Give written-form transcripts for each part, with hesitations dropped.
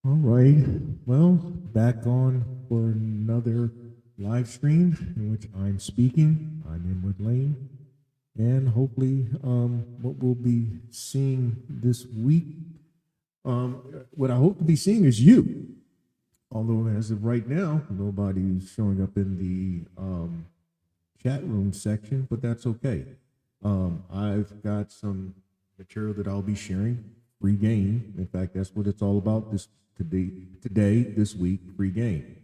All right. Well, back on for another live stream in which I'm speaking. I'm Inward Lane. And hopefully, what we'll be seeing this week, what I hope to be seeing is you. Although, as of right now, nobody's showing up in the chat room section, but that's okay. I've got some material that I'll be sharing, free game. In fact, that's what it's all about this week, free game.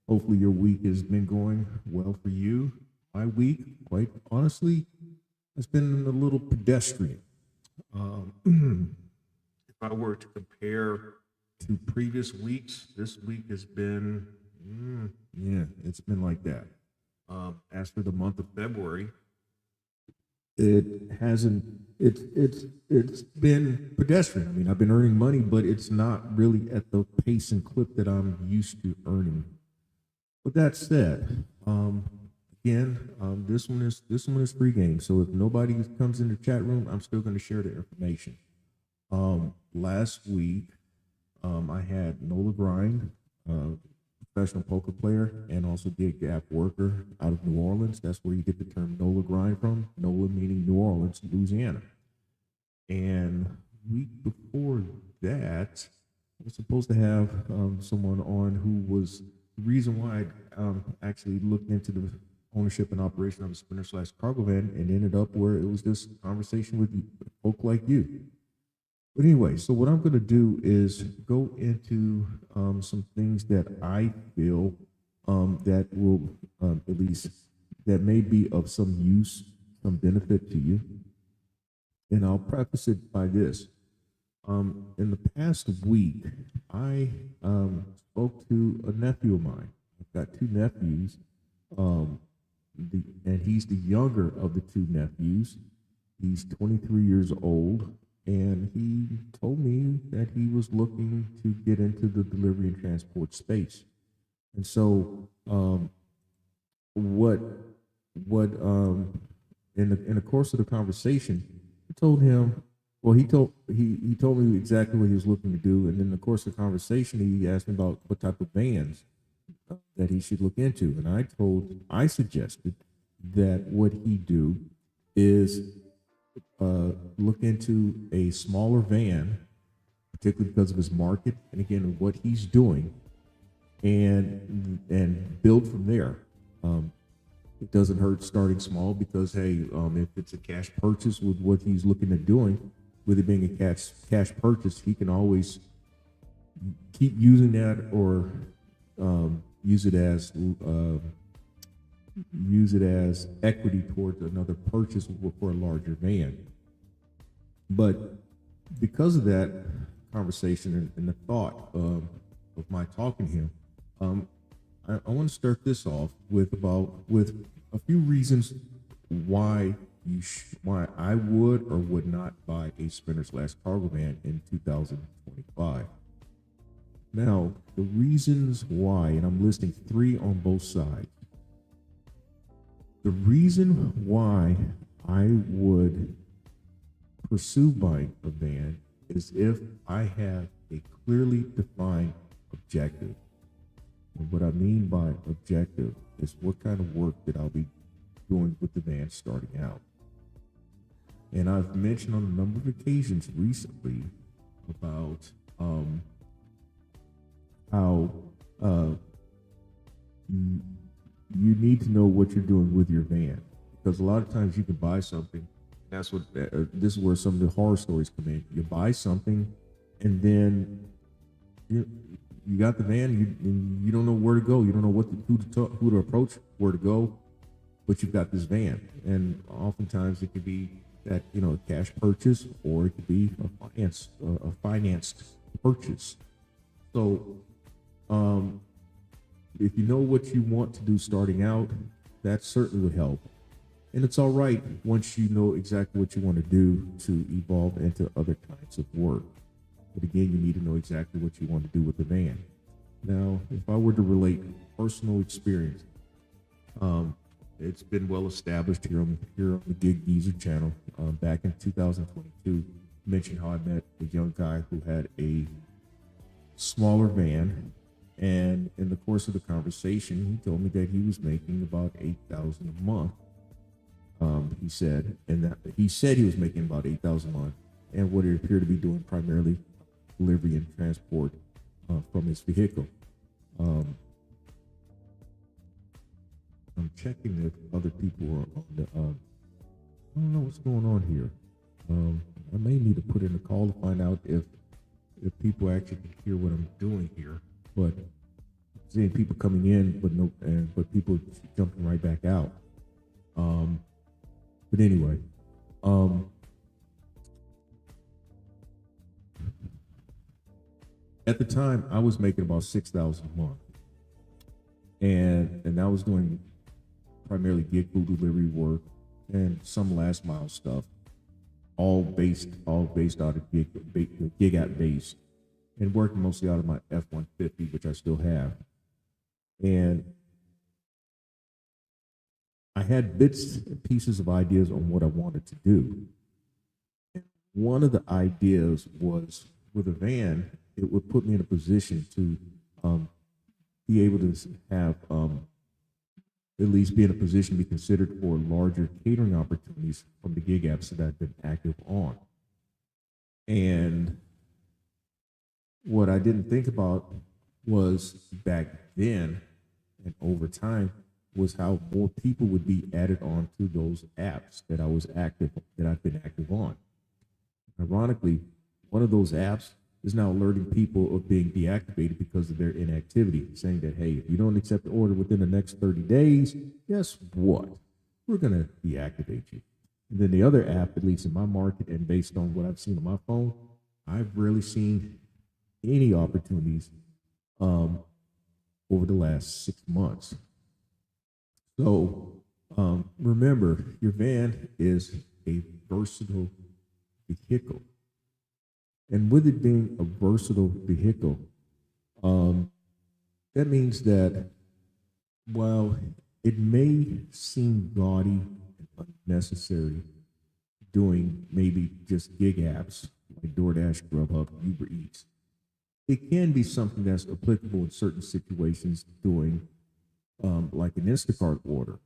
Hopefully, your week has been going well for you. My week, quite honestly, has been a little pedestrian. If I were to compare to previous weeks, this week has been, yeah, it's been like that. As for the month of February, it hasn't. It's been pedestrian. I mean, I've been earning money, but it's not really at the pace and clip that I'm used to earning. But that said, again, this one is free game. So if nobody comes in the chat room, I'm still going to share the information. Last week, I had Nola Grind, professional poker player, and also gig gap worker out of New Orleans. That's where you get the term Nola Grind from. Nola meaning New Orleans, Louisiana. And week before that, I was supposed to have someone on who was the reason why I actually looked into the ownership and operation of a sprinter slash cargo van and ended up where it was this conversation with folk like you. But anyway, so what I'm going to do is go into some things that I feel that will at least that may be of some use, some benefit to you. And I'll preface it by this. In the past week, I spoke to a nephew of mine. I've got two nephews, and he's the younger of the two nephews. He's 23 years old, and he told me that he was looking to get into the delivery and transport space. And so, what in the course of the conversation, I told him, well, he told me exactly what he was looking to do, and in the course of the conversation, he asked me about what type of vans that he should look into, and I suggested that what he do is look into a smaller van, particularly because of his market and again what he's doing, and build from there. It doesn't hurt starting small because hey, if it's a cash purchase with what he's looking at doing, with it being a cash purchase, he can always keep using that or use it as equity towards another purchase for a larger van. But because of that conversation and the thought of my talking to him, I want to start this off with a few reasons why why I would or would not buy a sprinter slash cargo van in 2025. Now, the reasons why, and I'm listing three on both sides. The reason why I would pursue buying a van is if I have a clearly defined objective. And what I mean by objective is what kind of work that I'll be doing with the van starting out. And I've mentioned on a number of occasions recently about how you need to know what you're doing with your van, because a lot of times you can buy something. That's what this is where some of the horror stories come in. You buy something, and then you got the van, and you don't know where to go. You don't know who to approach, where to go, but you've got this van, and oftentimes it could be that a cash purchase, or it could be a financed purchase. So, if you know what you want to do starting out, that certainly would help. And it's all right once you know exactly what you want to do to evolve into other kinds of work. But again, you need to know exactly what you want to do with the van. Now, if I were to relate personal experience, it's been well established here on the Gig Geezer channel. Back in 2022, mentioned how I met a young guy who had a smaller van. And in the course of the conversation, he told me that he was making about 8,000 a month. He said, and that he said he was making about 8,000 a month, and what he appeared to be doing primarily delivery and transport from his vehicle. I'm checking if other people are on the. I don't know what's going on here. I may need to put in a call to find out if people actually can hear what I'm doing here. But seeing people coming in, but people jumping right back out. But anyway, at the time I was making about 6,000 a month, and I was doing primarily gig food delivery work and some last mile stuff, all based out of gig app base, and working mostly out of my F-150, which I still have. And I had bits and pieces of ideas on what I wanted to do. One of the ideas was, with a van, it would put me in a position to be able to have at least be in a position to be considered for larger catering opportunities from the gig apps that I've been active on. And what I didn't think about was back then and over time was how more people would be added on to those apps that I've been active on. Ironically, one of those apps is now alerting people of being deactivated because of their inactivity, saying that, hey, if you don't accept the order within the next 30 days, guess what? We're going to deactivate you. And then the other app, at least in my market and based on what I've seen on my phone, I've rarely seen any opportunities over the last 6 months. So remember, your van is a versatile vehicle. And with it being a versatile vehicle, that means that while it may seem gaudy and unnecessary doing maybe just gig apps like DoorDash, Grubhub, Uber Eats, it can be something that's applicable in certain situations doing like an Instacart order,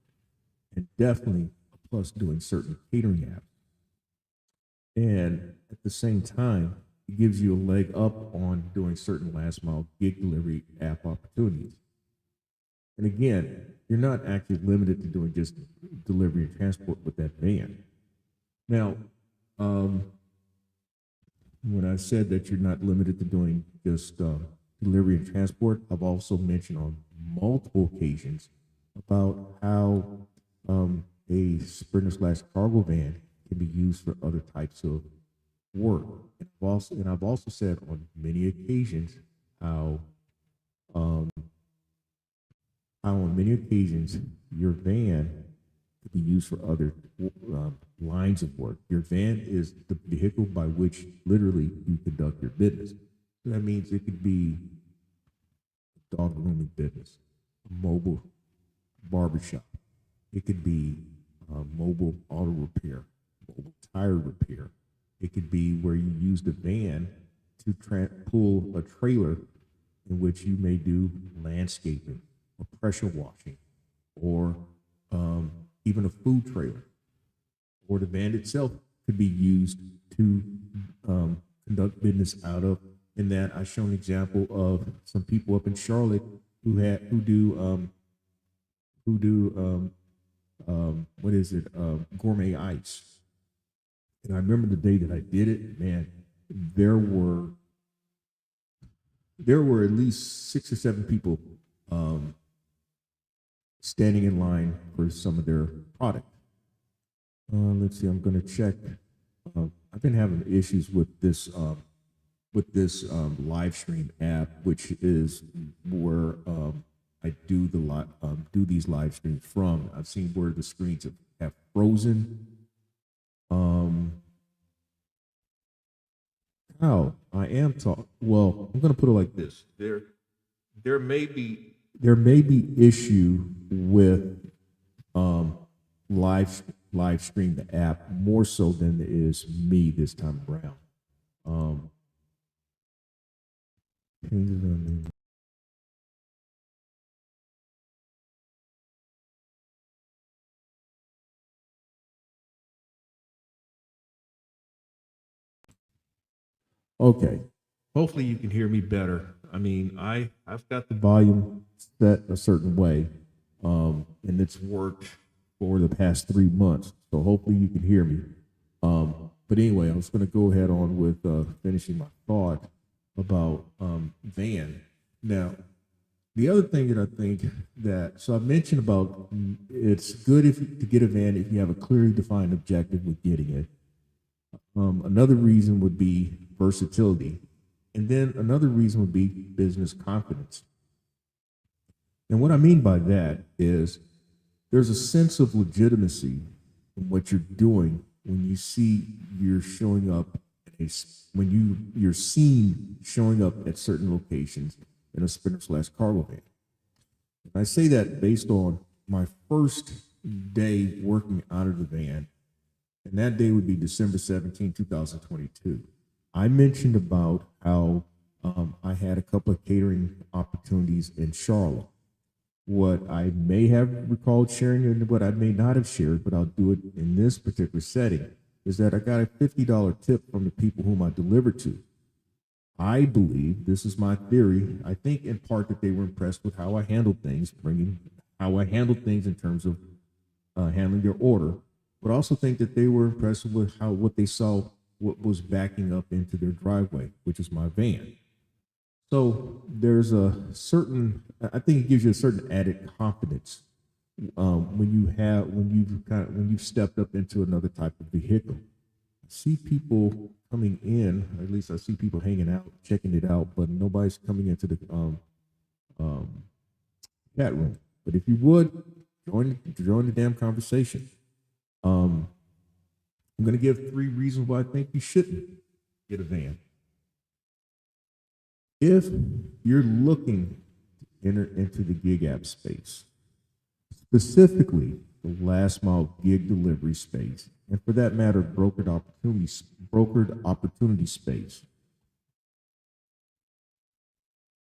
and definitely a plus doing certain catering apps. And at the same time, it gives you a leg up on doing certain last mile gig delivery app opportunities. And again, you're not actually limited to doing just delivery and transport with that van. Now, when I said that you're not limited to doing just delivery and transport, I've also mentioned on multiple occasions about how a Sprinter / cargo van can be used for other types of work. And I've also said on many occasions how on many occasions your van could be used for other lines of work. Your van is the vehicle by which literally you conduct your business. So that means it could be a dog grooming business, a mobile barbershop. It could be mobile auto repair, mobile tire repair. It could be where you use the van to pull a trailer in which you may do landscaping or pressure washing or even a food trailer. Or the van itself could be used to conduct business out of. In that, I show an example of some people up in Charlotte who do gourmet ice. And I remember the day that I did it, man, there were at least 6 or 7 people standing in line for some of their product. Let's see, I'm going to check. I've been having issues with this live stream app, which is where I do these live streams from. I've seen where the screens have frozen. I am talking. Well, I'm going to put it like this: there may be issue with live stream the app more so than it is me this time around. Changes on the Okay. Hopefully you can hear me better. I mean, I've got the volume set a certain way, and it's worked for the past 3 months. So hopefully you can hear me. But anyway, I was going to go ahead on with finishing my thought about van. Now, the other thing that I think that so I mentioned about it's good if to get a van if you have a clearly defined objective with getting it. Another reason would be versatility. And then another reason would be business confidence. And what I mean by that is there's a sense of legitimacy in what you're doing when you see you're showing up when you're seen showing up at certain locations in a sprinter/cargo van. And I say that based on my first day working out of the van, and that day would be December 17, 2022. I mentioned about how I had a couple of catering opportunities in Charlotte. What I may have recalled sharing and what I may not have shared, but I'll do it in this particular setting, is that I got a $50 tip from the people whom I delivered to. I believe, this is my theory, I think in part that they were impressed with how I handled things, in terms of handling their order, but also think that they were impressed with what they saw, what was backing up into their driveway, which is my van. So there's a certain, I think it gives you a certain added confidence when you've stepped up into another type of vehicle. I see people coming in, or at least I see people hanging out, checking it out, but nobody's coming into the chat room. But if you would join the damn conversation. I'm going to give 3 reasons why I think you shouldn't get a van. If you're looking to enter into the gig app space, specifically the last mile gig delivery space, and for that matter, brokered opportunity space,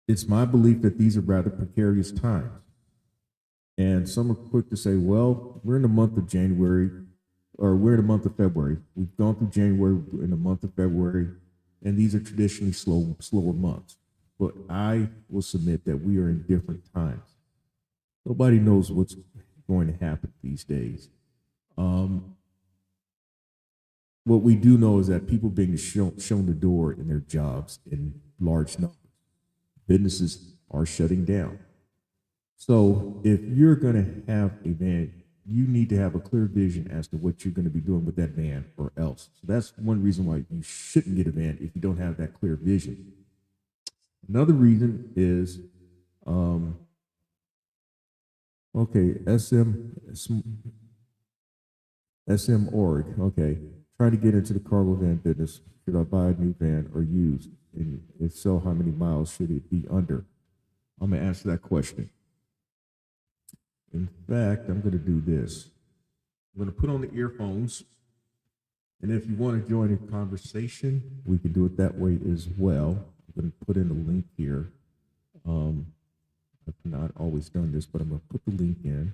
it's my belief that these are rather precarious times. And some are quick to say, well, we're in the month of January, or we're in the month of February. We've gone through January in the month of February, and these are traditionally slower months. But I will submit that we are in different times. Nobody knows what's going to happen these days. What we do know is that people being shown the door in their jobs in large numbers. Businesses are shutting down. So if you're going to have a van, you need to have a clear vision as to what you're going to be doing with that van or else. So that's one reason why you shouldn't get a van if you don't have that clear vision. Another reason is, SM org, okay. Trying to get into the cargo van business. Should I buy a new van or used? And if so, how many miles should it be under? I'm going to answer that question. In fact, I'm going to do this. I'm going to put on the earphones. And if you want to join the conversation, we can do it that way as well. I'm going to put in a link here. I've not always done this, but I'm going to put the link in.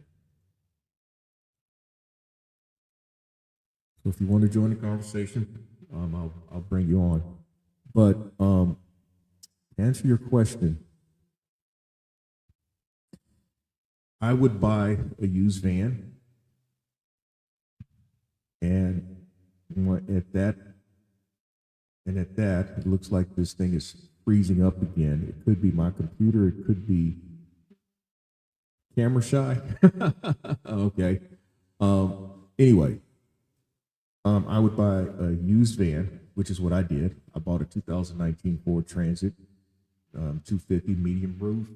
So if you want to join the conversation, I'll bring you on. But to answer your question, I would buy a used van, and at that, it looks like this thing is freezing up again. It could be my computer. It could be camera shy. Okay. Anyway, I would buy a used van, which is what I did. I bought a 2019 Ford Transit, 250 medium roof,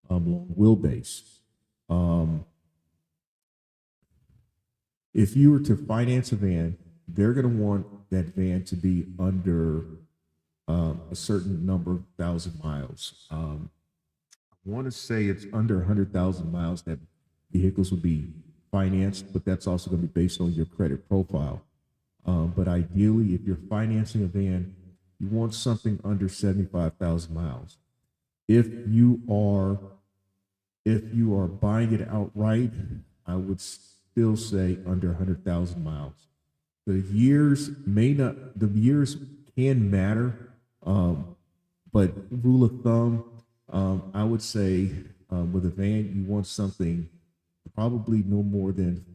long wheelbase. If you were to finance a van, they're going to want that van to be under a certain number of thousand miles. I want to say it's under 100,000 miles that vehicles would be financed, but that's also going to be based on your credit profile. But ideally, if you're financing a van, you want something under 75,000 miles. if you are buying it outright, I would still say under 100,000 miles. The years can matter, but rule of thumb, I would say with a van, you want something probably no more than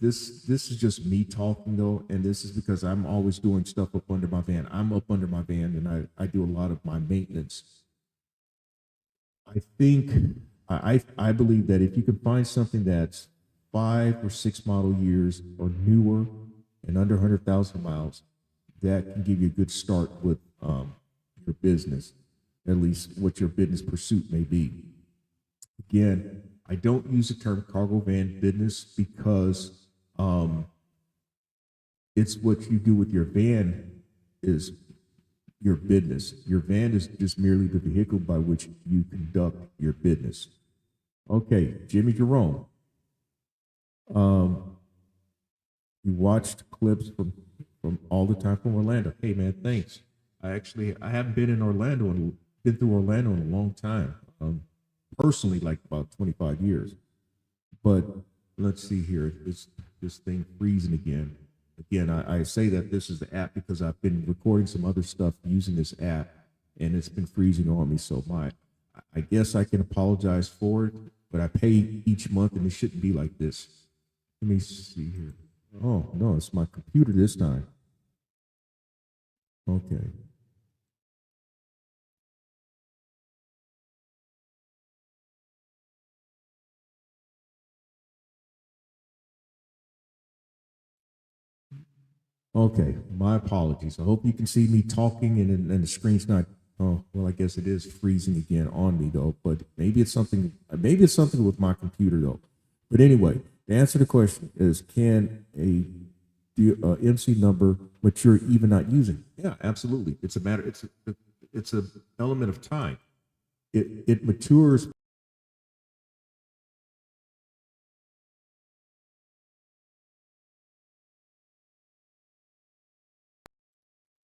this is just me talking though, and this is because I'm always doing stuff up under my van. I'm up under my van, and I do a lot of my maintenance. I think I believe that if you can find something that's 5 or 6 model years or newer and under 100,000 miles, that can give you a good start with your business, at least what your business pursuit may be. Again, I don't use the term cargo van business because it's what you do with your van is your business. Your van is just merely the vehicle by which you conduct your business. Okay, Jimmy Jerome. You watched clips from all the time from Orlando. Hey man, thanks. I haven't been in Orlando and been through Orlando in a long time. Personally, like about 25 years. But let's see here. This thing freezing again. Again, I say that this is the app because I've been recording some other stuff using this app, and it's been freezing on me. So I guess I can apologize for it, but I pay each month, and it shouldn't be like this. Let me see here. Oh no, it's my computer this time. Okay. Okay, my apologies. I hope you can see me talking and the screen's not. Oh, well, I guess it is freezing again on me though. But maybe it's something. Maybe it's something with my computer though. But anyway, the answer to the question is: can a MC number mature even not using? Yeah, absolutely. It's a matter. It's a element of time. It matures.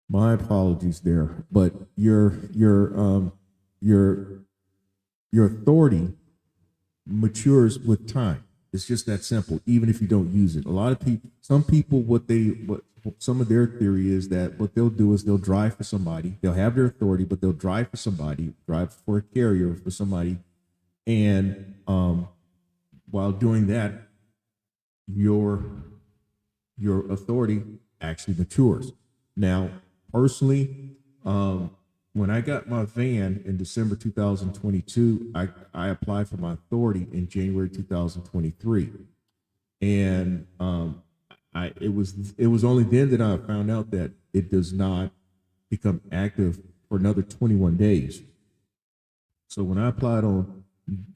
My apologies there, but your your authority matures with time. It's just that simple. Even if you don't use it, a lot of people, some people, what some of their theory is that what they'll do is they'll drive for somebody. They'll have their authority, but they'll drive for somebody, drive for a carrier for somebody, and while doing that, your your authority actually matures. Now, personally, when I got my van in December 2022, I applied for my authority in January 2023, and it was only then that I found out that it does not become active for another 21 days. So when I applied on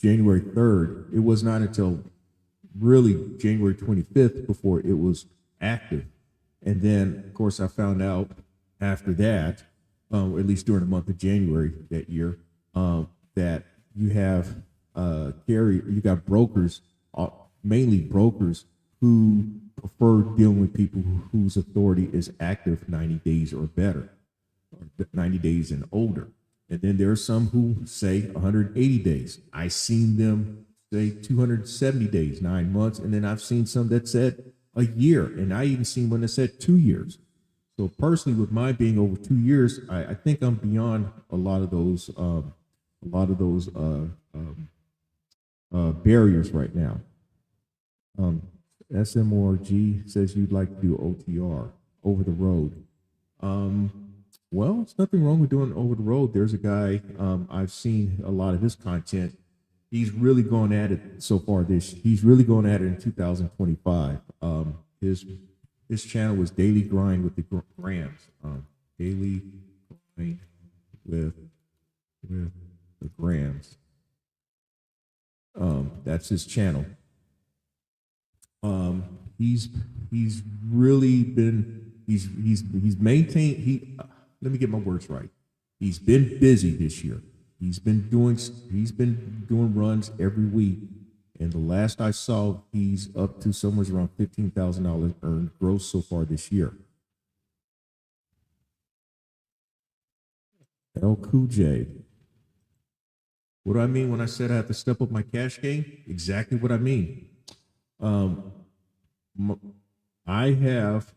January 3rd, it was not until really January 25th before it was active. And then, of course, I found out after that, or at least during the month of January that year, that you have you got brokers, mainly brokers, who prefer dealing with people whose authority is active 90 days or better, or 90 days and older. And then there are some who say 180 days. I've seen them say 270 days, 9 months, and then I've seen some that said a year, and I even seen one that said 2 years. So personally, with mine being over 2 years, I think I'm beyond a lot of those barriers right now. Um, SMORG says you'd like to do OTR, over the road. Well, it's nothing wrong with doing over the road. There's a guy, I've seen a lot of his content. He's really going at it so far. He's really going at it in 2025. His channel was Daily Grind with the Grams. Daily Grind with the Grams. That's his channel. He's really been he's maintained let me get my words right. He's been busy this year. He's been doing runs every week, and the last I saw, he's up to somewhere around $15,000 earned gross so far this year. El Cool J, What do I mean when I said I have to step up my cash game? Exactly what I mean. Um, I have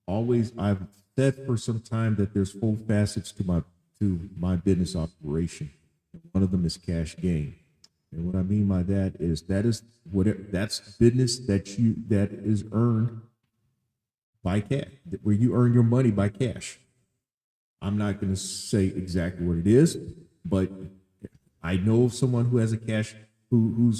always I've said for some time that there's 4 facets to my business operation. One of them is cash gain. And what I mean by that is whatever that's business that is earned by cash, where you earn your money by cash. I'm not going to say exactly what it is, but I know of someone who has a cash who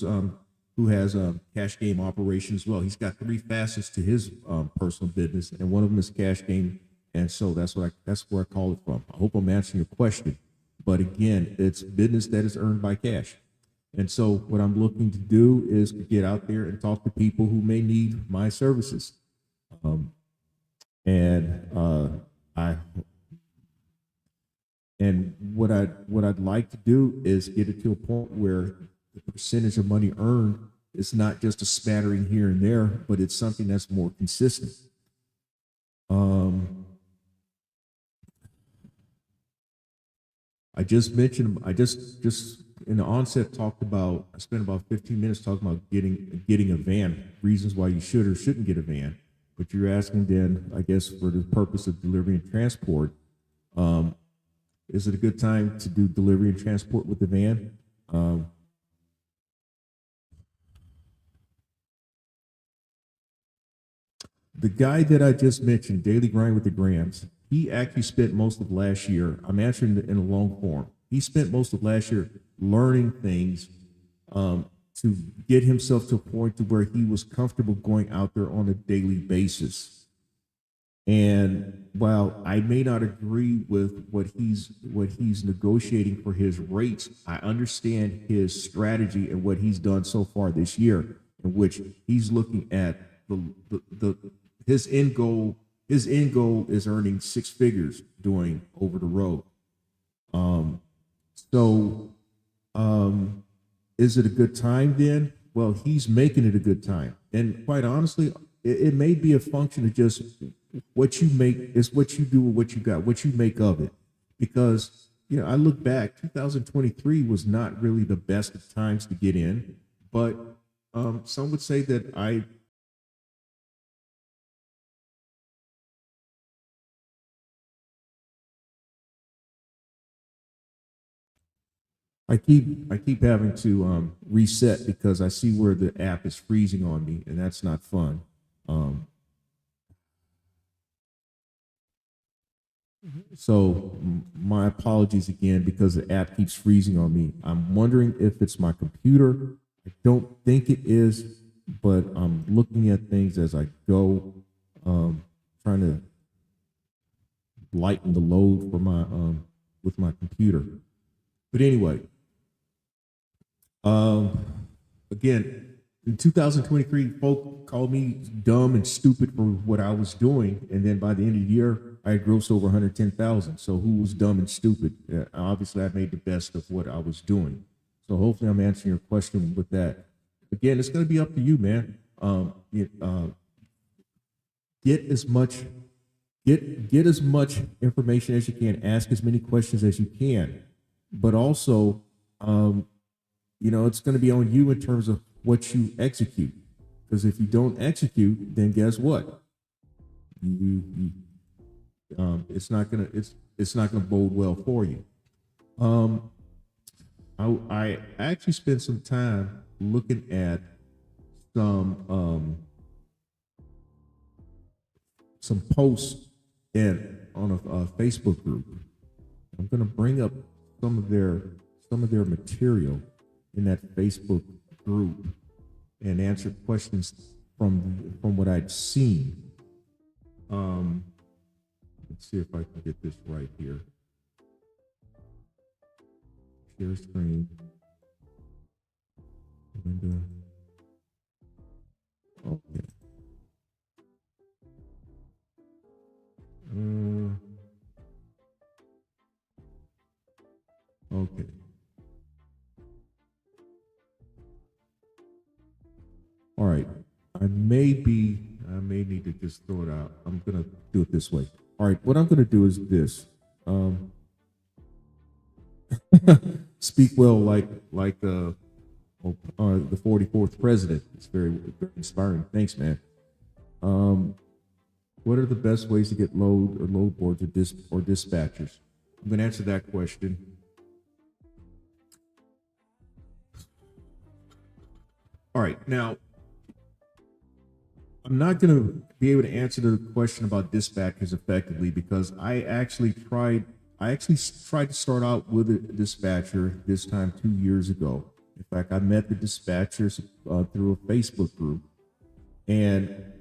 has a cash game operation as well. He's got 3 facets to his personal business, and one of them is cash game. And so that's where I call it from. I hope I'm answering your question. But again, it's business that is earned by cash. And so what I'm looking to do is to get out there and talk to people who may need my services. Um, and I and what I'd like to do is get it to a point where the percentage of money earned is not just a smattering here and there, but it's something that's more consistent. I just mentioned, I just in the onset talked about, I spent about 15 minutes talking about getting a van, reasons why you should or shouldn't get a van. But you're asking then, I guess, for the purpose of delivery and transport, um, is it a good time to do delivery and transport with the van? The guy that I just mentioned, Daily Grind with the Grams, he actually spent most of last year, I'm answering in a long form. He spent most of last year learning things to get himself to a point to where he was comfortable going out there on a daily basis. And while I may not agree with what he's negotiating for his rates, I understand his strategy and what he's done so far this year, in which he's looking at the his end goal. His end goal is earning 6 figures doing over the road. Um, so, is it a good time then? Well, he's making it a good time, and quite honestly, it may be a function of just what you make is what you do with what you got, what you make of it. Because I look back, 2023 was not really the best of times to get in, but some would say that I keep having to reset because I see where the app is freezing on me, and that's not fun. Um, so my apologies again because the app keeps freezing on me. I'm wondering if it's my computer. I don't think it is, but I'm looking at things as I go, trying to lighten the load for my with my computer. But anyway, Um, again, in 2023, folk called me dumb and stupid for what I was doing, and then by the end of the year, I had grossed over 110,000. So who was dumb and stupid? Obviously, I made the best of what I was doing. So hopefully, I'm answering your question with that. Again, it's going to be up to you, man. Get as much get as much information as you can. Ask as many questions as you can, but also um, it's going to be on you in terms of what you execute. Because if you don't execute, then guess what? You it's not gonna bode well for you. Um, I actually spent some time looking at some um, some posts on a Facebook group. I'm going to bring up some of their material in that Facebook group and answer questions from what I'd seen. Um, let's see if I can get this right here. Share screen. And, okay. Okay. All right. I may need to just throw it out. I'm gonna do it this way. All right. What I'm gonna do is this. Um, speak well like the 44th president. It's very, very inspiring. Thanks, man. What are the best ways to get load boards or dispatchers? I'm going to answer that question. All right, now I'm not going to be able to answer the question about dispatchers effectively because I actually tried to start out with a dispatcher this time 2 years ago. In fact, I met the dispatchers through a Facebook group, and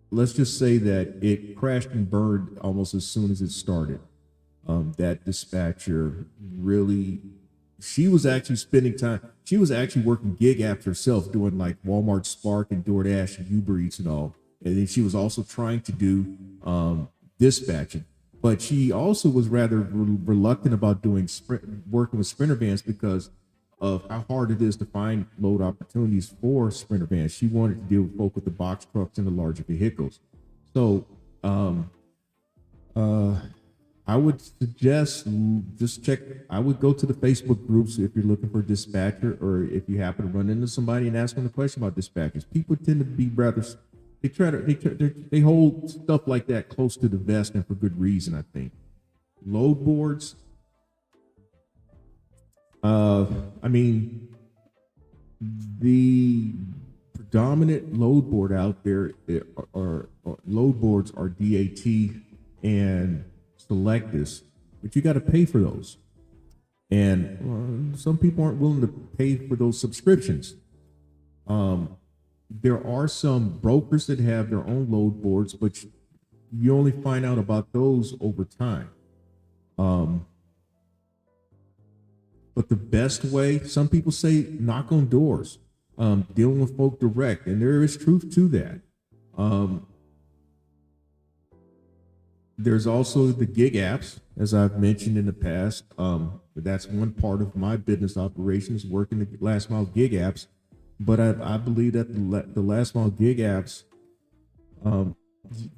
let's just say that it crashed and burned almost as soon as it started. That dispatcher really, she was actually spending time. She was actually working gig apps herself, doing like Walmart Spark and DoorDash and Uber Eats and all. And then she was also trying to do dispatching. But she also was rather reluctant about doing working with Sprinter vans because of how hard it is to find load opportunities for Sprinter vans. She wanted to deal with folk with the box trucks and the larger vehicles. So I would suggest just check. I would go to the Facebook groups if you're looking for a dispatcher, or if you happen to run into somebody and ask them a question about dispatchers. People tend to be rather, they hold stuff like that close to the vest, and for good reason, I think. Load boards. I mean, the predominant load board out there are load boards are DAT and Selectus, but you got to pay for those. And some people aren't willing to pay for those subscriptions. There are some brokers that have their own load boards, but you only find out about those over time. But the best way, some people say knock on doors, dealing with folk direct, and there is truth to that. There's also the gig apps, as I've mentioned in the past. But that's one part of my business operations, working the last mile gig apps. But I believe that the last mile gig apps,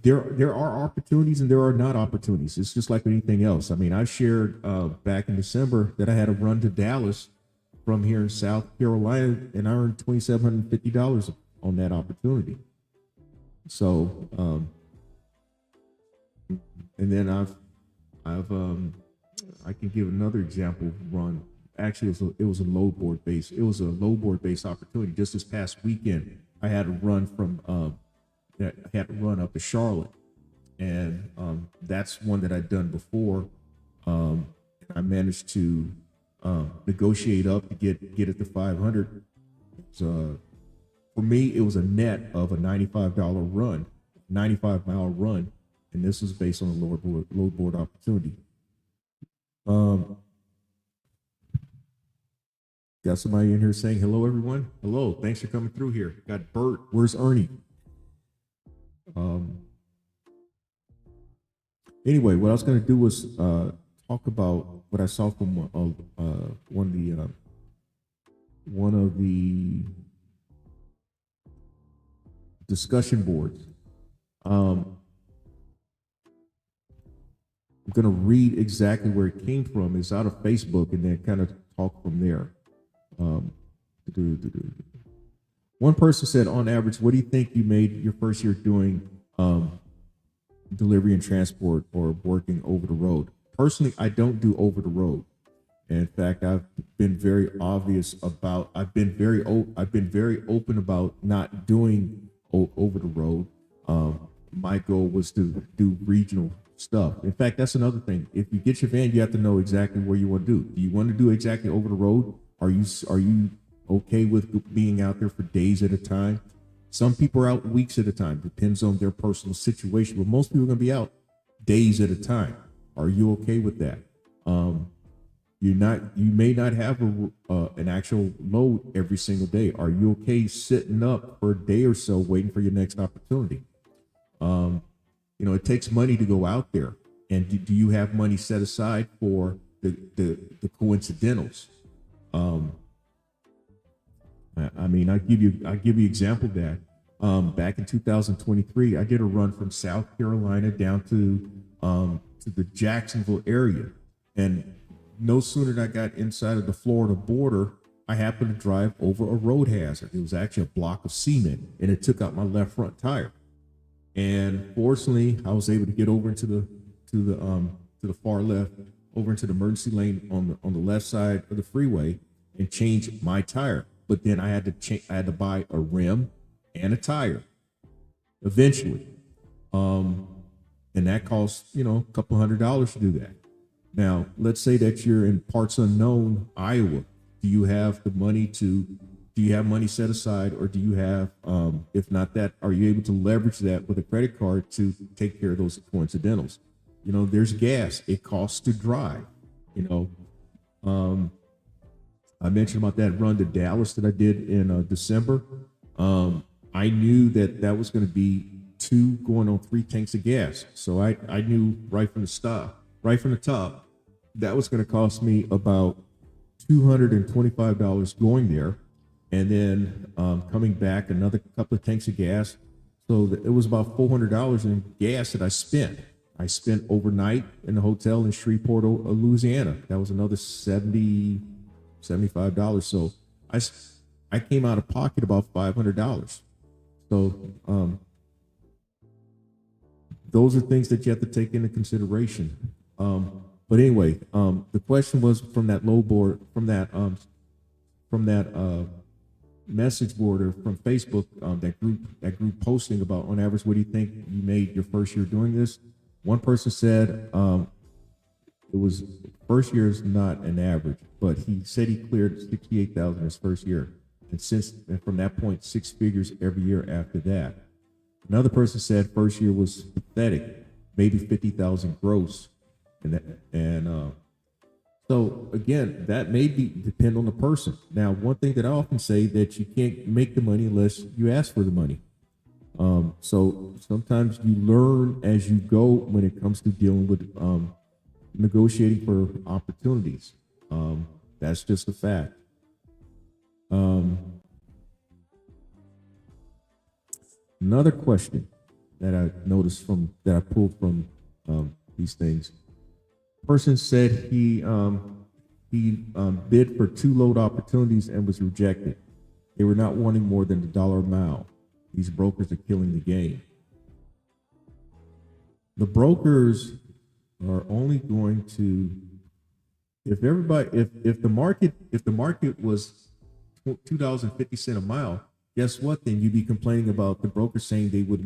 there are opportunities and there are not opportunities. It's just like anything else. I mean, I shared back in December that I had a run to Dallas from here in South Carolina, and I earned $2,750 on that opportunity. So, and then I can give another example of run. Actually, it was a load board based opportunity. Just this past weekend, I had a run up to Charlotte, and that's one that I'd done before. I managed to negotiate up to get it to 500. So for me, it was a net of a $95 run, 95-mile run, and this was based on a load board opportunity. Got somebody in here saying hello, everyone. Hello, thanks for coming through here. Got Bert. Where's Ernie? Anyway, what I was going to do was talk about what I saw from one of the discussion boards. I'm going to read exactly where it came from. It's out of Facebook, and then kind of talk from there. One person said, on average, what do you think you made your first year doing delivery and transport or working over the road? Personally, I don't do over the road. In fact, I've been very very open about not doing over the road. My goal was to do regional stuff. In fact, that's another thing. If you get your van, you have to know exactly where you want to do. Do you want to do exactly over the road? Are you okay with being out there for days at a time? Some people are out weeks at a time. Depends on their personal situation, but most people are going to be out days at a time. Are you okay with that? You may not have an actual load every single day. Are you okay sitting up for a day or so waiting for your next opportunity? It takes money to go out there. And do you have money set aside for the coincidentals? I mean, I give you example of that. Back in 2023, I did a run from South Carolina down to the Jacksonville area, and no sooner than I got inside of the Florida border, I happened to drive over a road hazard. It was actually a block of cement, and it took out my left front tire. And fortunately, I was able to get over into the far left, over into the emergency lane on the left side of the freeway, and change my tire. But then I had to buy a rim and a tire eventually, and that costs a couple $100s to do that. Now, let's say that you're in parts unknown Iowa. Do you have money set aside, or do you have, if not that, are you able to leverage that with a credit card to take care of those coincidentals? There's gas. It costs to drive. I mentioned about that run to Dallas that I did in December. I knew that was going to be 2 going on 3 tanks of gas. So I knew right from the top, that was going to cost me about $225 going there, and then coming back another couple of tanks of gas. So it was about $400 in gas that I spent. I spent overnight in the hotel in Shreveport, Louisiana. That was another $75. So I came out of pocket about $500. So those are things that you have to take into consideration. But anyway, the question was from that message board or from Facebook, that group posting about, on average, what do you think you made your first year doing this? One person said it was first year is not an average, but he said he cleared $68,000 his first year, and from that point, 6 figures every year after that. Another person said first year was pathetic, maybe 50,000 gross. So again, that may depend on the person. Now, one thing that I often say, that you can't make the money unless you ask for the money. So sometimes you learn as you go when it comes to dealing with negotiating for opportunities. That's just a fact. Another question that I noticed that I pulled from these things. Person said he bid for 2 load opportunities and was rejected. They were not wanting more than $1 a mile. These brokers are killing the game. The brokers are only going to, if the market was $2.50 a mile, guess what? Then you'd be complaining about the broker saying they were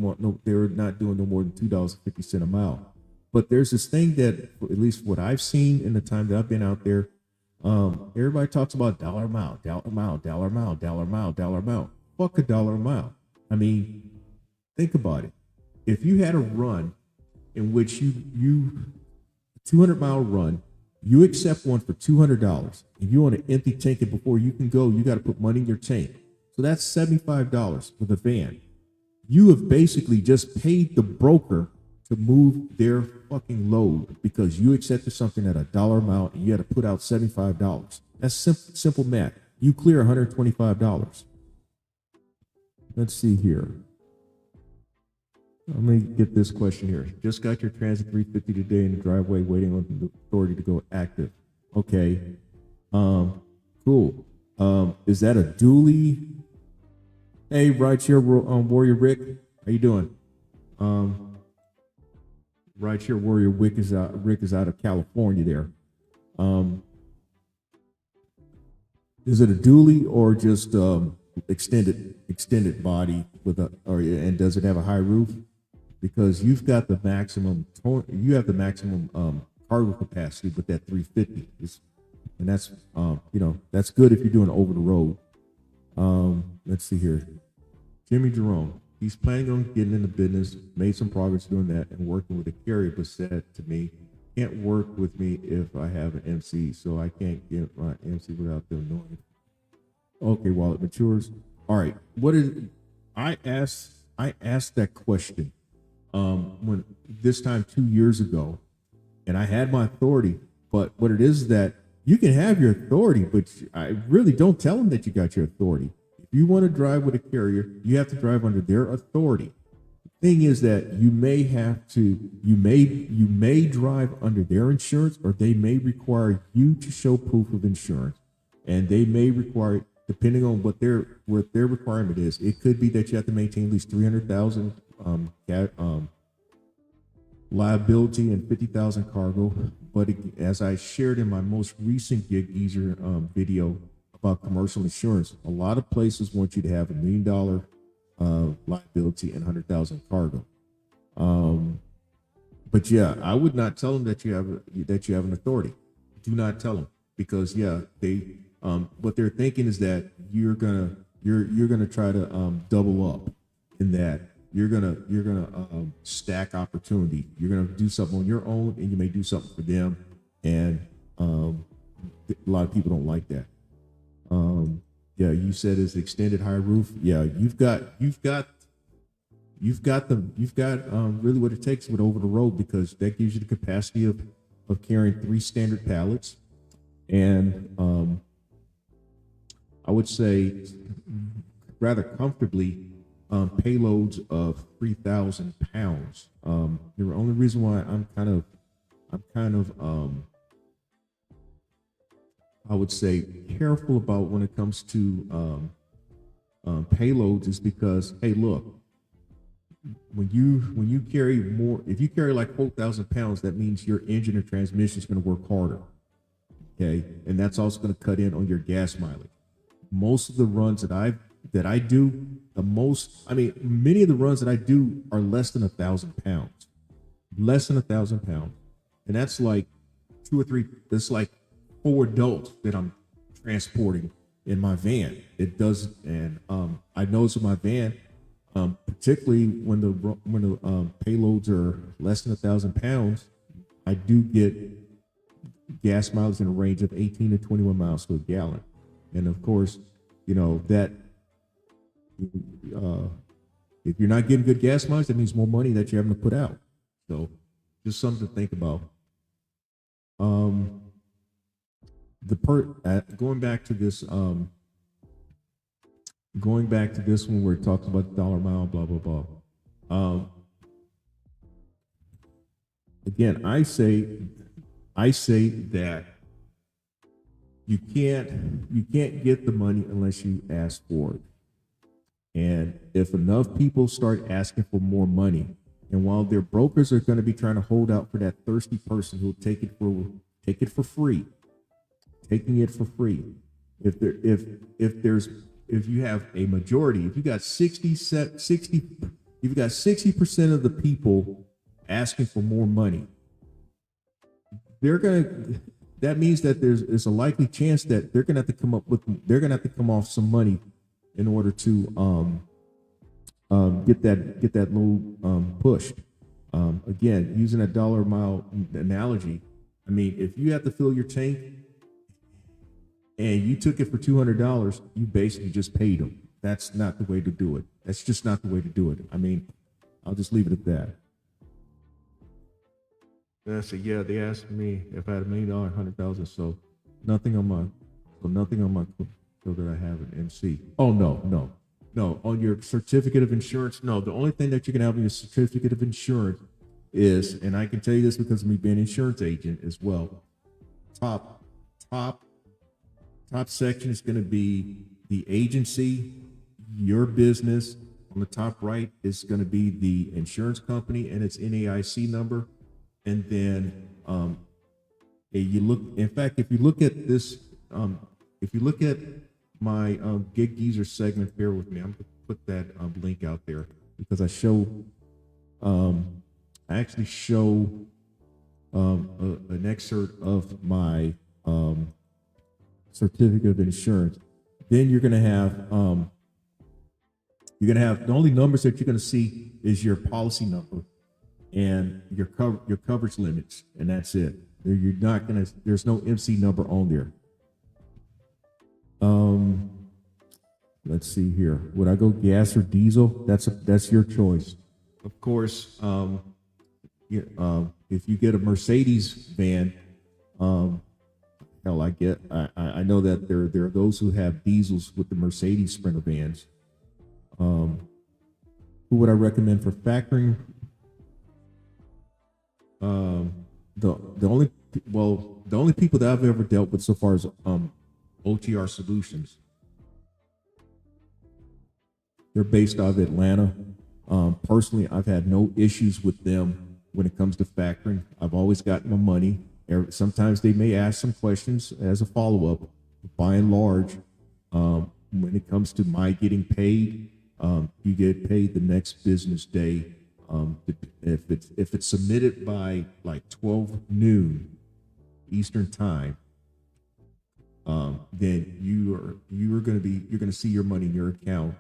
not doing no more than $2.50 a mile. But there's this thing that, at least what I've seen in the time that I've been out there, everybody talks about $1 a mile, $1 a mile, $1 a mile, $1 a mile, $1 a mile. Fuck $1 a mile. I mean, think about it. If you had a run in which you 200-mile run, you accept one for $200, and you want to empty tank it before you can go, you got to put money in your tank. So that's $75 for the van. You have basically just paid the broker to move their fucking load because you accepted something at $1 a mile and you had to put out $75. That's simple math. You clear $125. Let's see here. Let me get this question here. Just got your Transit 350 today in the driveway, waiting on the authority to go active. Okay. Cool. Is that a dually? Hey, right here, Warrior Rick. How you doing? Right here, Warrior Rick is out of California there. Is it a dually or just extended body and does it have a high roof? Because you've got the maximum cargo capacity with that 350, and that's that's good if you're doing over the road. Let's see here, Jimmy Jerome. He's planning on getting into business, made some progress doing that, and working with a carrier, but said to me, "Can't work with me if I have an MC, so I can't get my MC without them knowing." Okay, while it matures. All right, I asked that question when this time 2 years ago, and I had my authority. But what it is that you can have your authority, but I really don't tell them that you got your authority. If you want to drive with a carrier, you have to drive under their authority. thing is that you may drive under their insurance, or they may require you to show proof of insurance, and they may require, depending on what their requirement is, it could be that you have to maintain at least 300,000 liability and 50,000 cargo. But as I shared in my most recent Gig Geezer video about commercial insurance, a lot of places want you to have $1 million liability and 100,000 cargo. But yeah, I would not tell them that you have an authority. Do not tell them, because they what they're thinking is that you're gonna try to double up, in that you're gonna stack opportunity. You're gonna do something on your own, and you may do something for them, and a lot of people don't like that. You said it's extended high roof. Yeah, you've got really what it takes with over the road, because that gives you the capacity of carrying 3 standard pallets, and I would say rather comfortably payloads of 3,000 pounds. The only reason why I'm kind of I would say careful about when it comes to payloads is because, hey, look, when you carry more, if you carry like 4,000 pounds, that means your engine or transmission is going to work harder. Okay, and that's also going to cut in on your gas mileage. Most of the runs that I do, many of the runs that I do are less than 1,000 pounds, and that's like 2 or 3. That's like 4 adults that I'm transporting in my van. It does, and I notice with my van, particularly when the payloads are less than 1,000 pounds, I do get gas mileage in a range of 18 to 21 miles to a gallon. And of course, that if you're not getting good gas mileage, that means more money that you're having to put out. So just something to think about. Going back to this one where it talks about the dollar mile, blah blah blah. Again, I say that you can't get the money unless you ask for it. And if enough people start asking for more money, and while their brokers are going to be trying to hold out for that thirsty person who'll take it for free, taking it for free. If you have a majority, if you got 60% of the people asking for more money, that means that there's a likely chance that they're gonna have to come off some money in order to get that load pushed. Again, using a dollar mile analogy, if you have to fill your tank and you took it for $200, you basically just paid them. That's not the way to do it. That's just not the way to do it. I'll just leave it at that. And I said, yeah, they asked me if I had $1 million, 100,000. So nothing on my so that I have an MC. Oh, no. On your certificate of insurance, no. The only thing that you can have on your certificate of insurance is, and I can tell you this because of me being an insurance agent as well, top section is going to be the agency, your business. On the top right is going to be the insurance company and its NAIC number. And then if you look at this, if you look at my Gig Geezer segment, bear with me. I'm going to put that link out there because I actually show an excerpt of my certificate of insurance. Then you're going to have the only numbers that you're going to see is your policy number and your coverage limits, and that's it. There's no MC number on there. Let's see here. Would I go gas or diesel? That's your choice. Of course, if you get a Mercedes van, I know that there are those who have diesels with the Mercedes Sprinter vans. Who would I recommend for factoring? The only people that I've ever dealt with so far is OTR Solutions. They're based out of Atlanta. Personally, I've had no issues with them when it comes to factoring. I've always gotten my money. Sometimes they may ask some questions as a follow-up. By and large, when it comes to my getting paid, you get paid the next business day. If it's submitted by like 12 noon Eastern time, then you're going to see your money in your account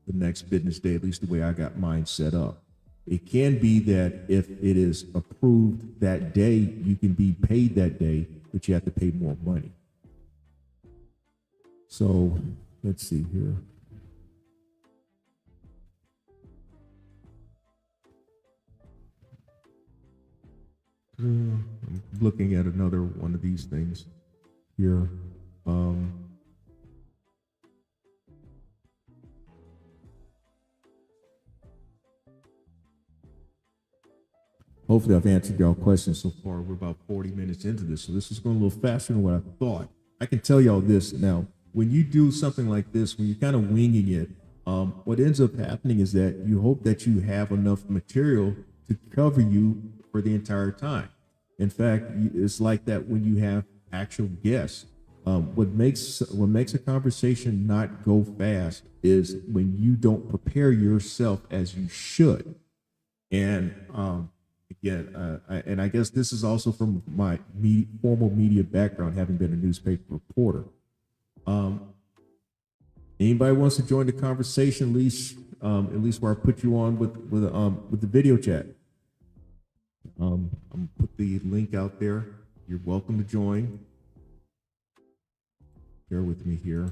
the next business day, at least the way I got mine set up. It can be that if it is approved that day, you can be paid that day, but you have to pay more money. So let's see here. I'm looking at another one of these things here. Hopefully I've answered y'all questions so far. We're about 40 minutes into this, so this is going a little faster than what I thought. I can tell y'all this now. When you do something like this, when you're kind of winging it, what ends up happening is that you hope that you have enough material to cover you for the entire time. In fact, it's like that when you have actual guests. What makes a conversation not go fast is when you don't prepare yourself as you should. And again, I guess this is also from my formal media background, having been a newspaper reporter. Anybody wants to join the conversation, at least where I put you on with the video chat. I'm gonna put the link out there. You're welcome to join. Bear with me here.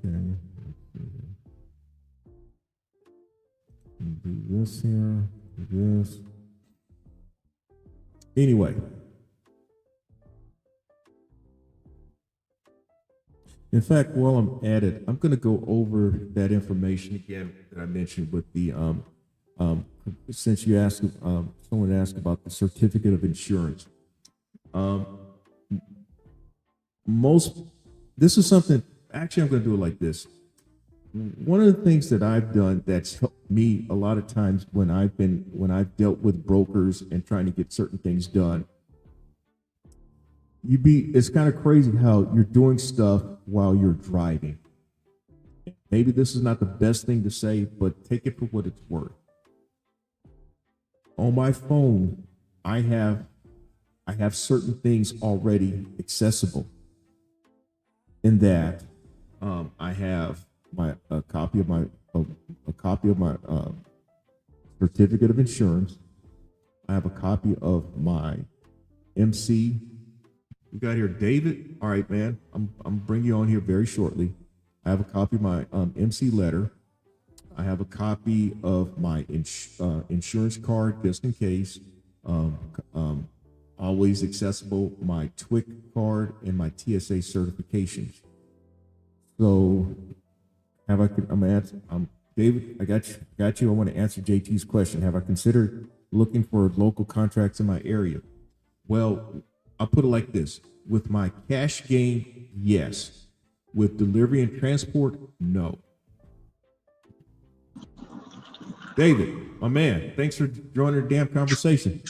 Okay. Do this here. Do this. Anyway. In fact, while I'm at it, I'm going to go over that information again that I mentioned with the since you asked, someone asked about the certificate of insurance. This is something. Actually, I'm going to do it like this. One of the things that I've done that's helped me a lot of times when I've dealt with brokers and trying to get certain things done. It's kind of crazy how you're doing stuff while you're driving. Maybe this is not the best thing to say, but take it for what it's worth. On my phone, I have certain things already accessible. In that, I have a copy of my certificate of insurance. I have a copy of my MC. We got here David. All right, man. I'm bringing you on here very shortly. I have a copy of my MC letter. I have a copy of my insurance card just in case. Always accessible. My TWIC card and my TSA certifications. So, David, I got you. I want to answer JT's question. Have I considered looking for local contracts in my area? Well, I'll put it like this. With my cash gain, yes. With delivery and transport, no. David, my man, thanks for joining the damn conversation.